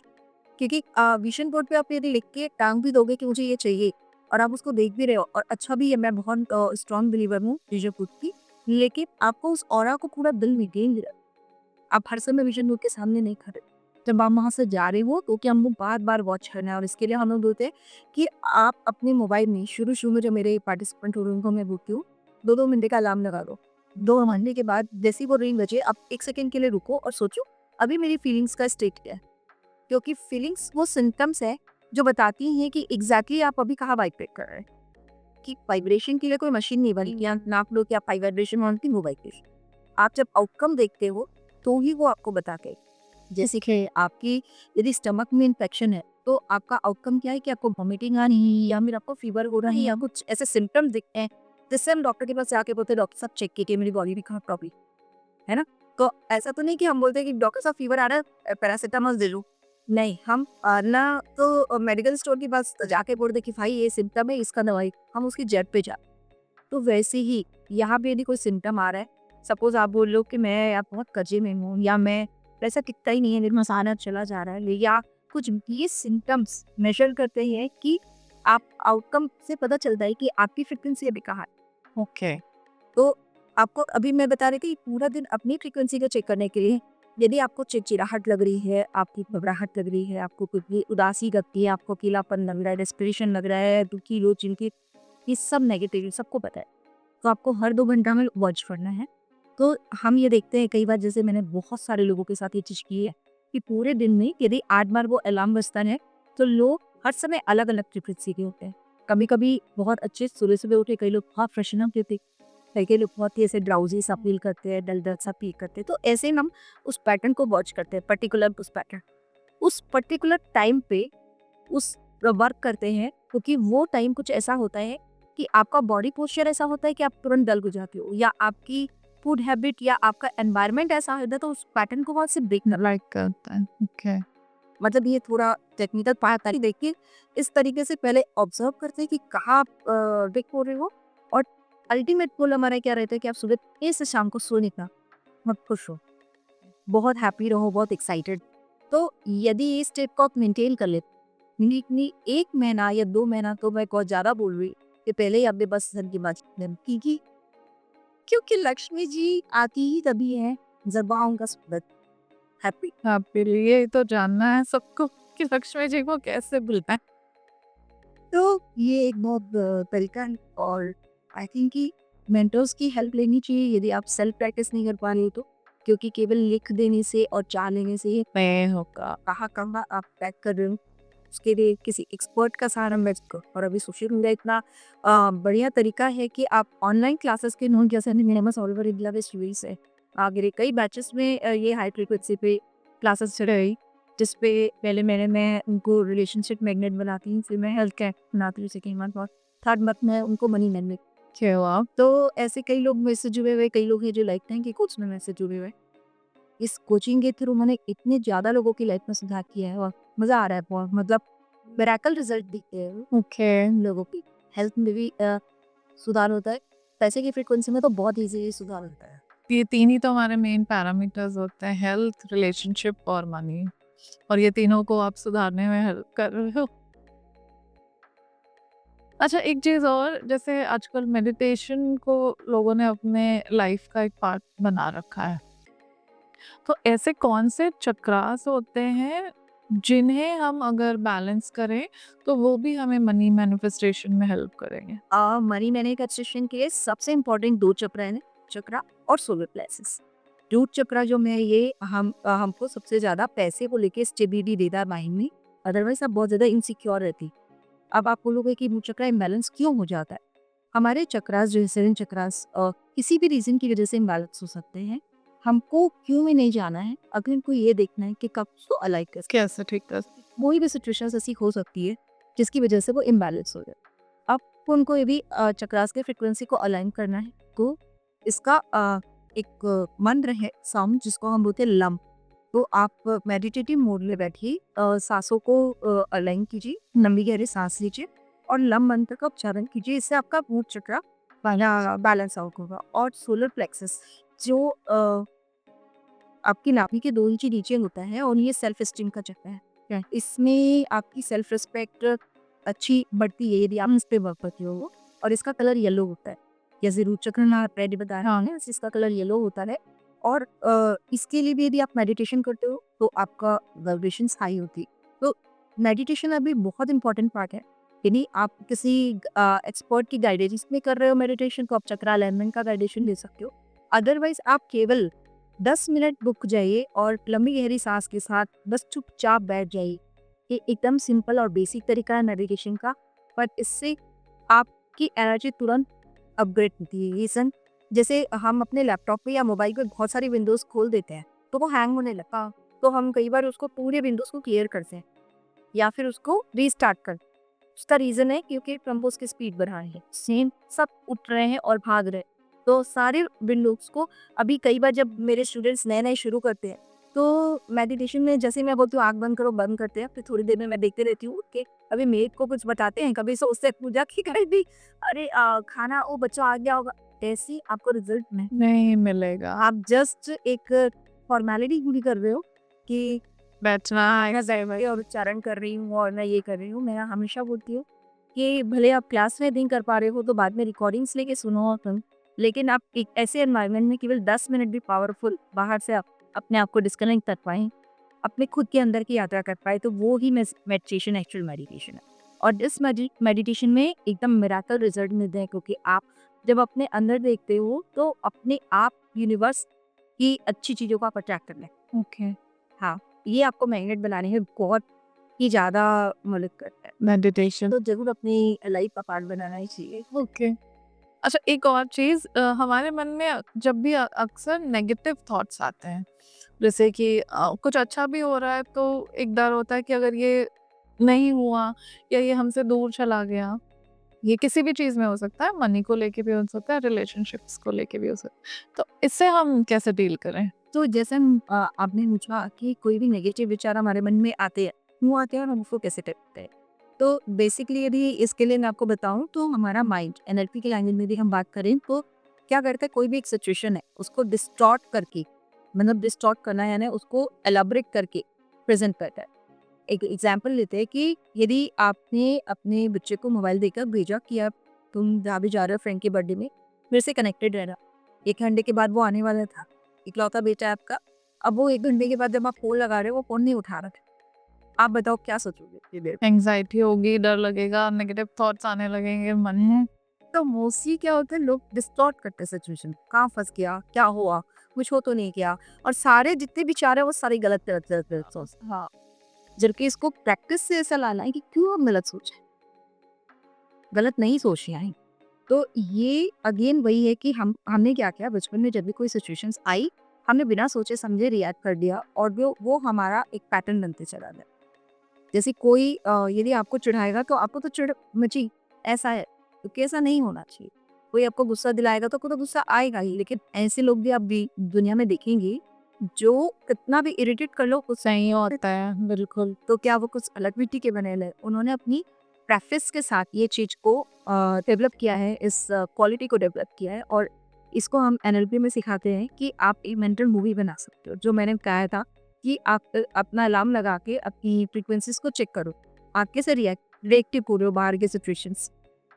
क्योंकि विजन बोर्ड पे आप यदि लिख के टांग भी दोगे कि मुझे ये चाहिए और आप उसको देख भी रहे हो और अच्छा भी है, मैं बहुत स्ट्रॉन्ग बिलीवर हूँ विजन बोर्ड की, लेकिन आपको उस ऑरा को पूरा दिल में गेंद रहा, आप हर समय विजन बोर्ड के सामने नहीं खड़े। जब आप वहाँ से जा रहे हो तो क्या हमको बार बार वॉच करना है, और इसके लिए हम लोग बोलते हैं कि आप अपने मोबाइल में शुरू में जो मेरे पार्टिसिपेंट हो रहे हैं उनको मैं बोलती हूँ 2-2 मिनट का अलार्म लगा दो। 2 घंटे के बाद जैसे ही वो रिंग बजे आप 1 सेकंड के लिए रुको और सोचो अभी मेरी फीलिंग्स का स्टेट क्या है, क्योंकि फीलिंग्स वो सिम्टम्स है जो बताती हैं कि एग्जैक्टली आप अभी कहाँ वाइब्रेट कर रहे हैं। कि वाइब्रेशन के लिए कोई मशीन नहीं बनी कि आप नाप लो कि आप हाई वाइब्रेशन मानती हो वाइब्रेशन। आप जब आउटकम देखते हो तो ही वो आपको बताते, जैसे कि आपकी यदि स्टमक में इन्फेक्शन है तो आपका आउटकम क्या है कि आपको वॉमिटिंग आ रही है या फिर आपको फीवर हो रहा है या कुछ ऐसे सिम्टम्स दिखते हैं, जिससे हम डॉक्टर के पास जाके बोलते हैं डॉक्टर साहब चेक कीजिए मेरी बॉडी में कहाँ प्रॉब्लम है ना। तो ऐसा तो नहीं कि हम बोलते हैं कि डॉक्टर साहब फीवर आ रहा है पैरासीटामोल दे दो। नहीं, हम ना तो मेडिकल स्टोर के पास जाके बोल दे कि भाई ये सिम्टम है इसका दवाई, हम उसकी जड़ पे जा। तो वैसे ही यहाँ पे यदि कोई सिम्टम आ रहा है, सपोज आप बोल लो कि मैं यार बहुत कर्जे में हूँ या मैं पैसा टिकता ही नहीं है, मेरा मसाना चला जा रहा है, या कुछ ये सिम्टम्स मेजर करते हैं कि आप आउटकम से पता चलता है कि आपकी फ्रिक्वेंसी अभी कहाँ है। ओके। तो आपको अभी मैं बता रही थी पूरा दिन अपनी फ्रीक्वेंसी को चेक करने के लिए, यदि आपको चिड़चिड़ाहट लग रही है, आपकी घबराहट लग रही है, आपको कुछ भी उदासी लगती है, आपको अकेलापन लग रहा है, रेस्पिरेशन लग रहा है, दुखी लो चिंतित, ये सब नेगेटिव सबको पता है। तो आपको हर 2 घंटा में वॉच करना है। तो हम ये देखते हैं कई बार, जैसे मैंने बहुत सारे लोगों के साथ ये चीज़ की है कि पूरे दिन में यदि 8 बार वो अलार्म बजता है तो लोग हर समय अलग अलग फ्रिक्वेंसी के होते हैं। कभी कभी बहुत अच्छे सुबह सुबह उठे, कई लोग बहुत फ्रेशन अप लेते, कई लोग बहुत ही ऐसे ड्राउजी सा फील करते हैं, डल डल सा फील करते हैं। तो ऐसे हम उस पैटर्न को वॉच करते हैं, पर्टिकुलर उस पर्टिकुलर टाइम पे उस वर्क करते हैं, क्योंकि वो टाइम कुछ ऐसा होता है कि आपका बॉडी पोस्चर ऐसा होता है कि आप तुरंत डल हो जाते हो, या आपकी फूड हैबिट या आपका एनवायरनमेंट ऐसा होता है, तो उस पैटर्न को वहाँ से ब्रेक करना। लाइक करता है। ओके। मतलब ये थोड़ा टेक्निकल पार्ट है, देखिए इस तरीके से पहले ऑब्जर्व करते हैं कि कहाँ आप ब्रेक हो रहे हो, और अल्टीमेट गोल हमारा क्या रहता है कि आप सुबह से शाम को सोने का बहुत खुश हो, बहुत हैप्पी रहो, बहुत एक्साइटेड। तो यदि ये स्टेट को आप मेंटेन कर लेते, नी 1 महीना या 2 महीना, तो मैं बहुत ज़्यादा बोल रही कि पहले ही आपने बस धन की बात की, क्योंकि लक्ष्मी जी आती ही तभी है जब उनका स्वागत हैप्पी। आपके लिए तो जानना है सबको कि लक्ष्मी जी को कैसे बुलाएं। तो ये एक बहुत तरीका है, और आई थिंक कि मेंटर्स की हेल्प लेनी चाहिए यदि आप सेल्फ प्रैक्टिस नहीं कर पा रहे हो तो, क्योंकि केवल लिख देने से और चाह लेने से ये नहीं होगा। कहाँ आप पैक कर रहे हो, उसके लिए किसी एक्सपर्ट का सहारा मत करो। और अभी सोशल मीडिया इतना बढ़िया तरीका है कि आप ऑनलाइन क्लासेस के नोट, जैसे मेरे पास ऑल ओवर इंडिया में स्टूडेंट्स है, मेरे कई बैचेस में ये हाई फ्रिक्वेंसी पे क्लासेस चल रही, जिसपे पहले मैं उनको रिलेशनशिप मैग्नेट बनाती हूँ, फिर मैं हेल्थ कैप बनाती हूँ सेकेंड मंथ, और थर्ड मंथ में उनको मनी मैग्नेट। क्या हुआ? तो ऐसे कई लोग मेरे से जुड़े हुए, कई लोग हैं जो लाइफ टाइम के कोच में मेरे से जुड़े हुए। इस कोचिंग के थ्रू मैंने इतने ज़्यादा लोगों की लाइफ में सुधार किया है, और मज़ा आ रहा है बहुत, मतलब मिरेकल रिजल्ट दिखते हैं ओके। लोगों की हेल्थ में भी सुधार होता है। पैसे की फ्रीक्वेंसी में तो बहुत ईज़िली सुधार होता है। ये 3 ही तो हमारे मेन पैरामीटर्स होते हैं, हेल्थ, रिलेशनशिप और मनी। और ये तीनों को आप सुधारने में हेल्प कर रहे हो। अच्छा, एक चीज़ और, जैसे आजकल मेडिटेशन को लोगों ने अपने लाइफ का एक पार्ट बना रखा है। तो ऐसे कौन से चक्रास होते हैं जिन्हें हम अगर बैलेंस करें तो वो भी हमें मनी मैनिफेस्टेशन में हेल्प करेंगे? मनी मैनिफेस्टेशन के लिए सबसे इम्पोर्टेंट 2 चक्र हैं, चक्रा और सोलर प्लेक्सस। रूट चक्रा जो मैं ये हमको सबसे ज़्यादा पैसे को लेके स्टेबिलिटी देता है माइंड में, अदरवाइज आप बहुत ज़्यादा इनसिक्योर रहती। अब आप बोलोगे कि मूड चक्रा इम्बैलेंस क्यों हो जाता है? हमारे चक्रास जो है 7 चक्रास किसी भी रीज़न की वजह से इम्बैलेंस हो सकते हैं। हमको क्यों में नहीं जाना है, अगर हमको ये देखना है कि कब उसको अलाइन कर सकते कैसे ठीक कर कोई भी सिचुएशंस ऐसी हो सकती है जिसकी वजह से वो इम्बैलेंस हो जाए। आपको उनको ये भी चक्रास के फ्रीक्वेंसी को अलाइन करना है तो इसका एक मंत्र है साउंड जिसको हम बोलते हैं लम। तो आप मेडिटेटिव मोड में बैठिए, सांसों को अलाइन कीजिए, लंबी गहरी सांस लीजिए और लम मंत्र का उच्चारण कीजिए। इससे आपका मूड चक्रा बैलेंस आउट होगा। और सोलर प्लेक्सस जो आपकी नाभि के 2 इंची नीचे होता है और ये सेल्फ एस्टीम का चक्र है। इसमें आपकी सेल्फ रिस्पेक्ट अच्छी बढ़ती है यदि आप इस पे वर्क करते हो। और इसका कलर येलो होता है। जैसे रूट चक्र ना रेड बता रहा है, इसका कलर येलो होता है। और इसके लिए भी यदि आप मेडिटेशन करते हो तो आपका वाइब्रेशंस हाई होती। तो मेडिटेशन अभी बहुत इंपॉर्टेंट पार्ट है। यदि आप किसी एक्सपर्ट की गाइडेंस में कर रहे हो मेडिटेशन तो आप चक्रा अलाइनमेंट का गाइडेशन ले सकते हो। अदरवाइज आप केवल 10 मिनट रुक जाइए और लंबी गहरी सांस के साथ बस चुपचाप बैठ जाइए। ये एकदम सिंपल और बेसिक तरीका है मेडिटेशन का, बट इससे आपकी एनर्जी तुरंत अपग्रेड होती है। रीजन जैसे हम अपने लैपटॉप पे या मोबाइल पे बहुत सारी विंडोज खोल देते हैं तो वो हैंग होने लगता, तो हम कई बार उसको पूरे विंडोज को क्लियर करते हैं या फिर उसको रीस्टार्ट करते हैं। उसका रीजन है क्योंकि हम उसकी स्पीड बढ़ा रहे हैं, सेम सब उठ रहे हैं और भाग रहे हैं। तो सारे विंडोज को अभी कई बार जब मेरे स्टूडेंट्स नए नए शुरू करते हैं तो मेडिटेशन में जैसे मैं बोलती हूँ आँख बंद करो, बंद करते हैं, फिर थोड़ी देर में मैं देखते रहती हूँ कि कभी मेड को कुछ बताते हैं, कभी सोचते हैं पूजा की करें अरे खाना वो बच्चा आ गया होगा। ऐसी आपको रिजल्ट नहीं मिलेगा। आप जस्ट एक फॉर्मेलिटी पूरी कर रहे हो कि बैठना मैं और उच्चारण कर रही हूँ और मैं ये कर रही हूँ। मैं हमेशा बोलती हूँ कि भले आप क्लास में नहीं कर पा रहे हो तो बाद में रिकॉर्डिंग्स लेके सुनो और सुनो, लेकिन आप एक ऐसे एनवायरनमेंट में केवल 10 मिनट भी पावरफुल बाहर से आप अपने आप को डिस्कनेक्ट कर पाएँ, अपने खुद के अंदर की यात्रा कर पाए, तो वो ही मेडिटेशन एक्चुअल मेडिटेशन है। और इस मेडिटेशन में एकदम मिराकल रिजल्ट मिलते हैं क्योंकि आप जब अपने अंदर देखते हो तो अपने आप यूनिवर्स की अच्छी चीज़ों को आप अट्रैक्ट कर लें। ओके हाँ, ये आपको मैग्नेट बनाने में बहुत ही ज़्यादा मदद करता है। मेडिटेशन तो ज़रूर अपनी लाइफ का पार्ट बनाना ही चाहिए। ओके। अच्छा एक और चीज़ हमारे मन में जब भी अक्सर नेगेटिव थॉट्स आते हैं जैसे कि कुछ अच्छा भी हो रहा है तो एक डर होता है कि अगर ये नहीं हुआ या ये हमसे दूर चला गया, ये किसी भी चीज़ में हो सकता है, मनी को लेके भी हो सकता है, रिलेशनशिप्स को लेके भी हो सकता है। तो इससे हम कैसे डील करें? तो जैसे आपने पूछा कि कोई भी नेगेटिव विचार हमारे मन में आते हैं, क्यों आते हैं और हम उसको कैसे करते हैं? तो बेसिकली यदि इसके लिए मैं आपको बताऊँ तो हमारा माइंड एनएलपी की लैंग्वेज में भी हम बात करें तो क्या करता है, कोई भी एक सिचुएशन है उसको डिस्टॉर्ट करके, मतलब डिस्टॉर्ट करना यानी उसको एलाबोरेट करके प्रेज़ेंट करता है। एक एग्जाम्पल लेते हैं कि यदि आपने अपने बच्चे को मोबाइल देकर भेजा कि आप तुम जहाँ भी जा रहे हो फ्रेंड के बर्थडे में मेरे से कनेक्टेड रहना। 1 घंटे के बाद वो आने वाला था, इकलौता बेटा है आपका। अब वो 1 घंटे के बाद जब आप फ़ोन लगा रहे हो वो फ़ोन नहीं उठा रहा था। आप बताओ क्या सोचोगे इतनी देर में? एंग्जायटी होगी, डर लगेगा, नेगेटिव थॉट्स आने लगेंगे मन में। तो मोस्टली क्या होता है, लोग डिस्टॉर्ट करते हैं सिचुएशन, कहाँ फँस गया, क्या हुआ, कुछ हो तो नहीं गया, और सारे जितने विचार है वो सारे गलत गलत गलत गलत सोचते हैं। हाँ, जबकि इसको प्रैक्टिस से ऐसा लाना है कि क्यों हम गलत सोचें, गलत नहीं सोचना है। तो ये अगेन वही है कि हमने क्या किया बचपन में, जब भी कोई सिचुएशंस आई हमने बिना सोचे समझे रिएक्ट कर दिया और वो हमारा एक पैटर्न बनते चला गया। जैसे कोई यदि आपको चिढ़ाएगा तो आपको तो चिढ़ मची, ऐसा है, क्योंकि ऐसा नहीं होना चाहिए। कोई आपको गुस्सा दिलाएगा तो आपको तो गुस्सा आएगा ही, लेकिन ऐसे लोग भी आप भी दुनिया में देखेंगे जो कितना भी इरिटेट कर लो कुछ सही होता है, बिल्कुल। तो क्या वो कुछ अलग मिट्टी के बने हैं? उन्होंने अपनी प्रैक्टिस के साथ ये चीज़ को डेवलप किया है, इस क्वालिटी को डेवलप किया है। और इसको हम एनएलपी में सिखाते हैं कि आप एक मेंटल मूवी बना सकते हो। जो मैंने कहा था कि आप अपना अलार्म लगा के अपनी फ्रीक्वेंसीज को चेक करो, आप कैसे रिएक्टिव हो रहे हो बाहर के सिचुएशंस।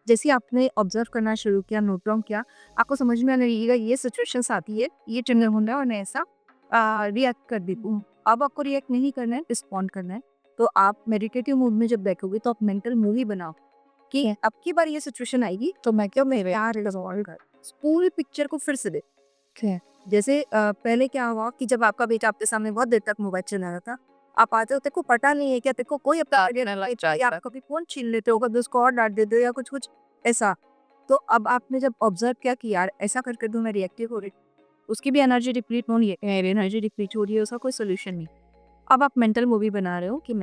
जैसे आपने ऑब्जर्व करना शुरू किया, नोट डाउन किया, आपको समझ में आने लगेगा ये सिचुएशंस आती है, ये ट्रिगर होना है और मैं ऐसा रिएक्ट कर देती हूँ। अब आपको रिएक्ट नहीं करना है, रिस्पॉन्ड करना है। तो आप मेडिटेटिव मूड में जब बैठोगे तो आप मेंटल मूवी बनाओ कि अब की बार ये सिचुएशन आएगी तो मैं क्या रिजॉल्व कर, पूरी पिक्चर को फिर से देख। जैसे पहले क्या हुआ कि जब आपका बेटा आपके सामने बहुत देर तक मोबाइल चला रहा था आप आते हो, तेरे को पता नहीं है क्या, तेरे को कोई अपना डाँटने लग या जाता आप है। कभी फ़ोन छीन लेते हो, कभी उसको और डाँट देते हो या कुछ-कुछ ऐसा। तो अब आपने जब ऑब्ज़र्व किया कि यार ऐसा करके तो मैं रिएक्टिव हो रही, उसकी भी एनर्जी डिप्लीट हो रही है, मेरी एनर्जी डिप्लीट हो रही है, उसका कोई सॉल्यूशन नहीं। अब आप मेंटल मूवी बना रहे हो कि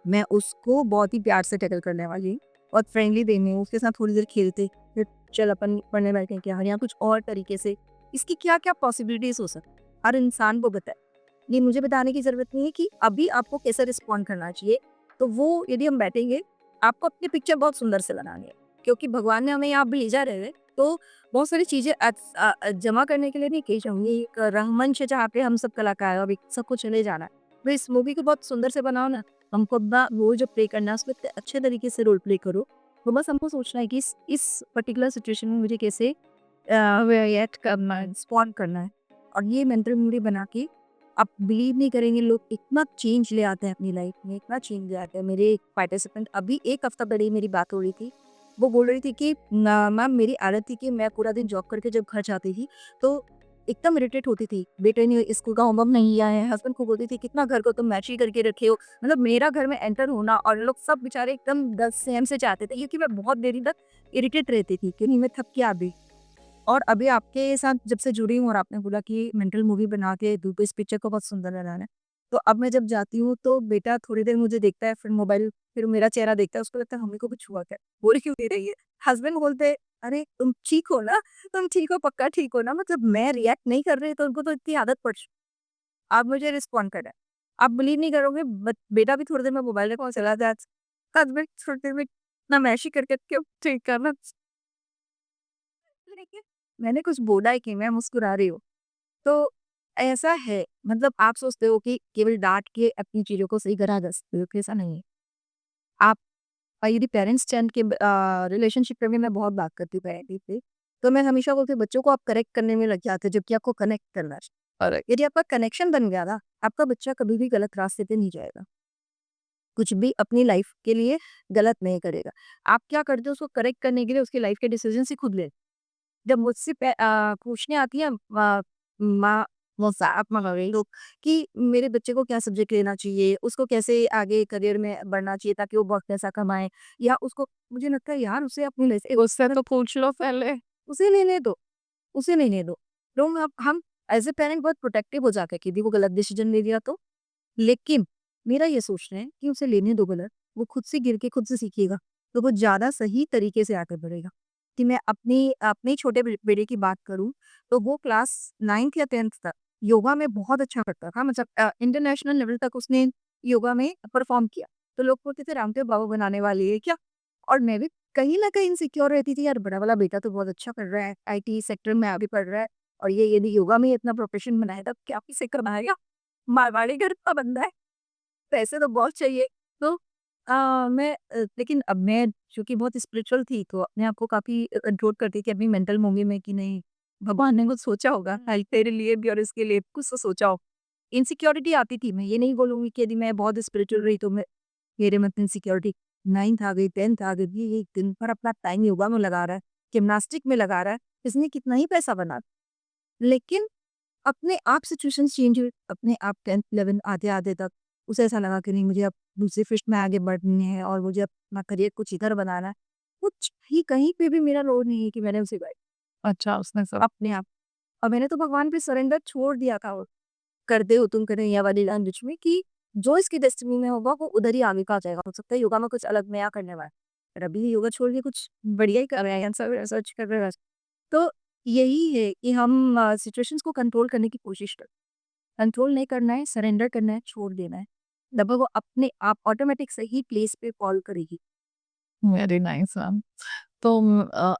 मैं उसको बहुत ही प्यार से टैकल करने वाली हूँ, बहुत फ्रेंडली वे में उसके साथ थोड़ी देर खेलते, फिर चल अपन पढ़ने बैठेंगे यार, या कुछ और तरीके से। इसकी क्या-क्या पॉसिबिलिटीज़ हो सकती हैं, हर इंसान को पता है। ये मुझे बताने की ज़रूरत नहीं है कि अभी आपको कैसे रिस्पॉन्ड करना चाहिए। तो वो यदि हम बैठेंगे, आपको अपनी पिक्चर बहुत सुंदर से बनानी है, क्योंकि भगवान ने हमें यहाँ भेजा है, तो बहुत सारी चीज़ें जमा करने के लिए नहीं कही जाऊँगी, एक रंगमंच है जहाँ पे हम सब कलाकार अभी सबको चले जाना है। तो इस मूवी को बहुत सुंदर से बनाओ ना, हमको अपना रोल जो प्ले करना है उसमें इतने अच्छे तरीके से रोल प्ले करो। तो बस हमको सोचना है कि इस पर्टिकुलर सिचुएशन में मुझे कैसे रिएक्ट करना है, रिस्पॉन्ड करना है। और ये मेंटल मेमोरी बना के आप बिलीव नहीं करेंगे, लोग इतना चेंज ले आते हैं अपनी लाइफ में, इतना चेंज ले आते हैं। मेरे एक पार्टिसिपेंट, अभी 1 हफ्ता पहले ही मेरी बात हो रही थी। वो बोल रही थी कि ना मैम, मेरी आदत थी कि मैं पूरा दिन जॉब करके जब घर जाती थी तो एकदम इरिटेट होती थी। बेटे ने स्कूल का होमवर्क नहीं किया है, हस्बैंड को बोलती थी कितना घर को तुम मैच ही करके रखे हो। मतलब मेरा घर में एंटर होना और लोग सब बेचारे एकदम 10 सेम से चाहते थे, क्योंकि मैं बहुत देरी तक इरिटेट रहती थी कि नहीं मैं थक के आ गई। और अभी आपके साथ जब से जुड़ी हूँ और आपने बोला कि मेंटल मूवी बना के दूँ इस पिक्चर को बहुत सुंदर बनाना है। तो अब मैं जब जाती हूँ तो बेटा थोड़ी देर मुझे देखता है, फिर मोबाइल, फिर मेरा चेहरा देखता है, उसको लगता है मम्मी को कुछ हुआ क्या? बोल क्यों नहीं रही है? हस्बैंड बोलते हैं, "अरे तुम ठीक हो ना? तुम ठीक हो, पक्का ठीक हो ना?" मतलब मैं रिएक्ट नहीं कर रही तो उनको तो इतनी आदत पड़ चुकी, अब मुझे रिस्पॉन्ड करना है। आप बिलीव नहीं करोगे, बेटा भी थोड़ी देर में मोबाइल देखो चला जाए, हस्बैंड थोड़ी देर में नमैशी करके क्यों ठीक करना। देखिए, मैंने कुछ बोला ही कि मैं मुस्कुरा रही हूँ। तो ऐसा है, मतलब आप सोचते हो कि केवल डाँट के अपनी चीज़ों को सही करा जा सकते हो, तो ऐसा नहीं है। आप यदि पेरेंट्स चैन के रिलेशनशिप में भी मैं बहुत बात करती हूँ पेरेंटिंग पे, तो मैं हमेशा बोलती हूँ बच्चों को आप करेक्ट करने में लग जाते हो, जबकि आपको कनेक्ट करना चाहिए। अरे! यदि आपका कनेक्शन बन गया ना, आपका बच्चा कभी भी गलत रास्ते पे नहीं जाएगा। कुछ भी अपनी लाइफ के लिए गलत नहीं करेगा। आप क्या करते हो, उसको करेक्ट करने के लिए उसकी लाइफ के डिसीज़न्स ही खुद ले। जब मुझसे पूछने आती है माँ, मौसा मम्मी लोग कि मेरे बच्चे को क्या सब्जेक्ट लेना चाहिए, उसको कैसे आगे करियर में बढ़ना चाहिए ताकि वो बहुत पैसा कमाए, या उसको, मुझे लगता है यार उसे अपनी लाइफ उससे तो पूछ लो पहले। उसे लेने दो, उसे लेने दो। तो हम एज़ अ पेरेंट बहुत प्रोटेक्टिव हो जाते हैं कि यदि वो गलत डिसीजन ले लिया तो। लेकिन मेरा ये सोचना है कि उसे लेने दो गलत, वो खुद से गिर के खुद से सीखेगा, तो वो ज़्यादा सही तरीके से आगे बढ़ेगा। कि मैं अपनी अपने ही छोटे बेटे की बात करूँ, तो वो क्लास 9th या 10th तक योगा में बहुत अच्छा करता था, मतलब इंटरनेशनल लेवल तक उसने योगा में परफ़ॉर्म किया। तो लोग बोलते थे रामदेव बाबा बनाने वाली है क्या? और मैं भी कहीं न कहीं इनसिक्योर रहती थी, यार बड़ा वाला बेटा तो बहुत अच्छा कर रहा है, आईटी सेक्टर में आगे बढ़ रहा है, और ये यदि योगा में इतना प्रोफ़ेशन बनाएगा तो क्या किसे कमाएगा? मारवाड़ी घर का बंदा है। पैसे तो बहुत चाहिए। तो लेकिन अब मैं चूँकि बहुत स्पिरिचुअल थी, तो अपने आप को काफ़ी कंट्रोल करती थी अपनी मेंटल मूवी में कि नहीं, भगवान ने कुछ सोचा होगा आज तेरे लिए भी और इसके लिए कुछ तो सोचा हो। इनसिक्योरिटी आती थी, मैं ये नहीं बोलूँगी कि यदि मैं बहुत स्पिरिचुअल रही तो मैं मेरे में इनसिक्योरिटी 9th आ गई, 10th आ गई, ये दिन भर अपना टाइम योगा में लगा रहा है, जिम्नास्टिक में लगा रहा है, इसने कितना ही पैसा बना। लेकिन अपने आप सिचुएशंस चेंज हुए, अपने आप 10th 11 आते-आते तक उसे ऐसा लगा कि नहीं, मुझे अब दूसरी फ़ील्ड में आगे बढ़नी है और मुझे अपना करियर कुछ इधर बनाना है। कुछ भी कहीं पे भी मेरा रोल नहीं है कि मैंने उसे गाइड, अच्छा, उसने सब अपने आप। और मैंने तो भगवान पे सरेंडर छोड़ दिया था, वो कर दे हो तुम कन्हैया वाली लैंग्वेज में, कि जो इसकी डेस्टिनी में होगा वो उधर ही आगे का जाएगा। हो सकता है योगा में कुछ अलग नया करने वाला है, पर अभी योगा छोड़ के कुछ बढ़िया ही कर रहे हैं, आंसर रिसर्च कर रहे हैं। तो यही है कि हम सिचुएशंस को कंट्रोल करने की कोशिश करें। कंट्रोल नहीं करना है, सरेंडर करना है, छोड़ देना है। तब वो अपने आप ऑटोमेटिक सही प्लेस पे फॉल करेगी। Very nice ma'am. तो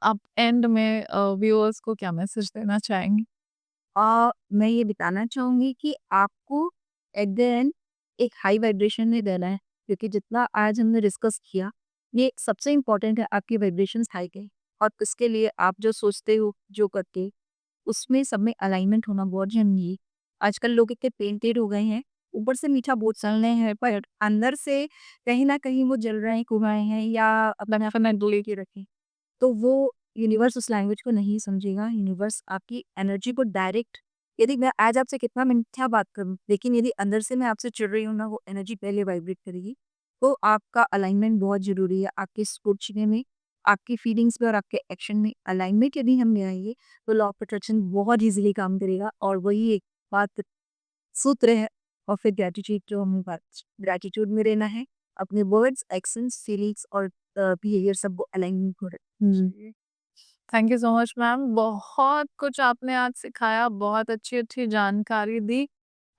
आप एंड में व्यूअर्स को क्या मैसेज देना चाहेंगी? मैं ये बताना चाहूँगी कि आपको एट द एंड एक हाई वाइब्रेशन नहीं देना है, क्योंकि जितना आज हमने डिस्कस किया, ये सबसे इम्पोर्टेंट है आपकी वाइब्रेशंस हाई गई, और उसके लिए आप जो सोचते हो, जो करते हो, उसमें सब में अलाइनमेंट होना बहुत ज़रूरी है। आजकल लोग इतने पेंटेड हो गए हैं, ऊपर से मीठा बोल चल रहे हैं, पर अंदर से कहीं न कहीं वो जल रहे हैं, कुमाए हैं, या अपना डेफिनेटली के रखें। तो वो यूनिवर्स उस लैंग्वेज को नहीं समझेगा, यूनिवर्स आपकी एनर्जी को डायरेक्ट यदि मैं आज आपसे कितना मीठा बात करूँ, लेकिन यदि अंदर से मैं आपसे चिढ़ रही हूँ ना, वो एनर्जी पहले वाइब्रेट करेगी। तो आपका अलाइनमेंट बहुत ज़रूरी है, आपके सोचने में, आपकी फीलिंग्स में और आपके एक्शन में अलाइनमेंट यदि हम ले आएँगे, तो लॉ ऑफ अट्रैक्शन बहुत ईज़िली काम करेगा और वही एक बात सूत्र है। और फिर ग्रैटिट्यूड जो हम बात ग्रैटिट्यूड में रहना है, अपने वर्ड्स, एक्शंस, फीलिंग्स और बिहेवियर सबको अलाइनमेंट में रखना चाहिए। Thank you so much ma'am. बहुत कुछ आपने आज सिखाया, बहुत अच्छी-अच्छी जानकारी दी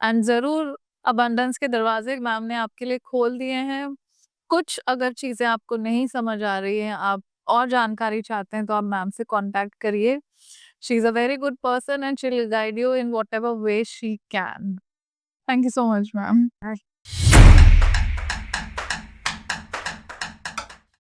एंड ज़रूर अबंडेंस के दरवाज़े मैम ने आपके लिए खोल दिए हैं। कुछ अगर चीज़ें आपको नहीं समझ आ रही हैं, आप और जानकारी चाहते हैं तो आप मैम से कॉन्टैक्ट करिए। She is a very good person and she will guide you in whatever way she can. Thank you so much ma'am.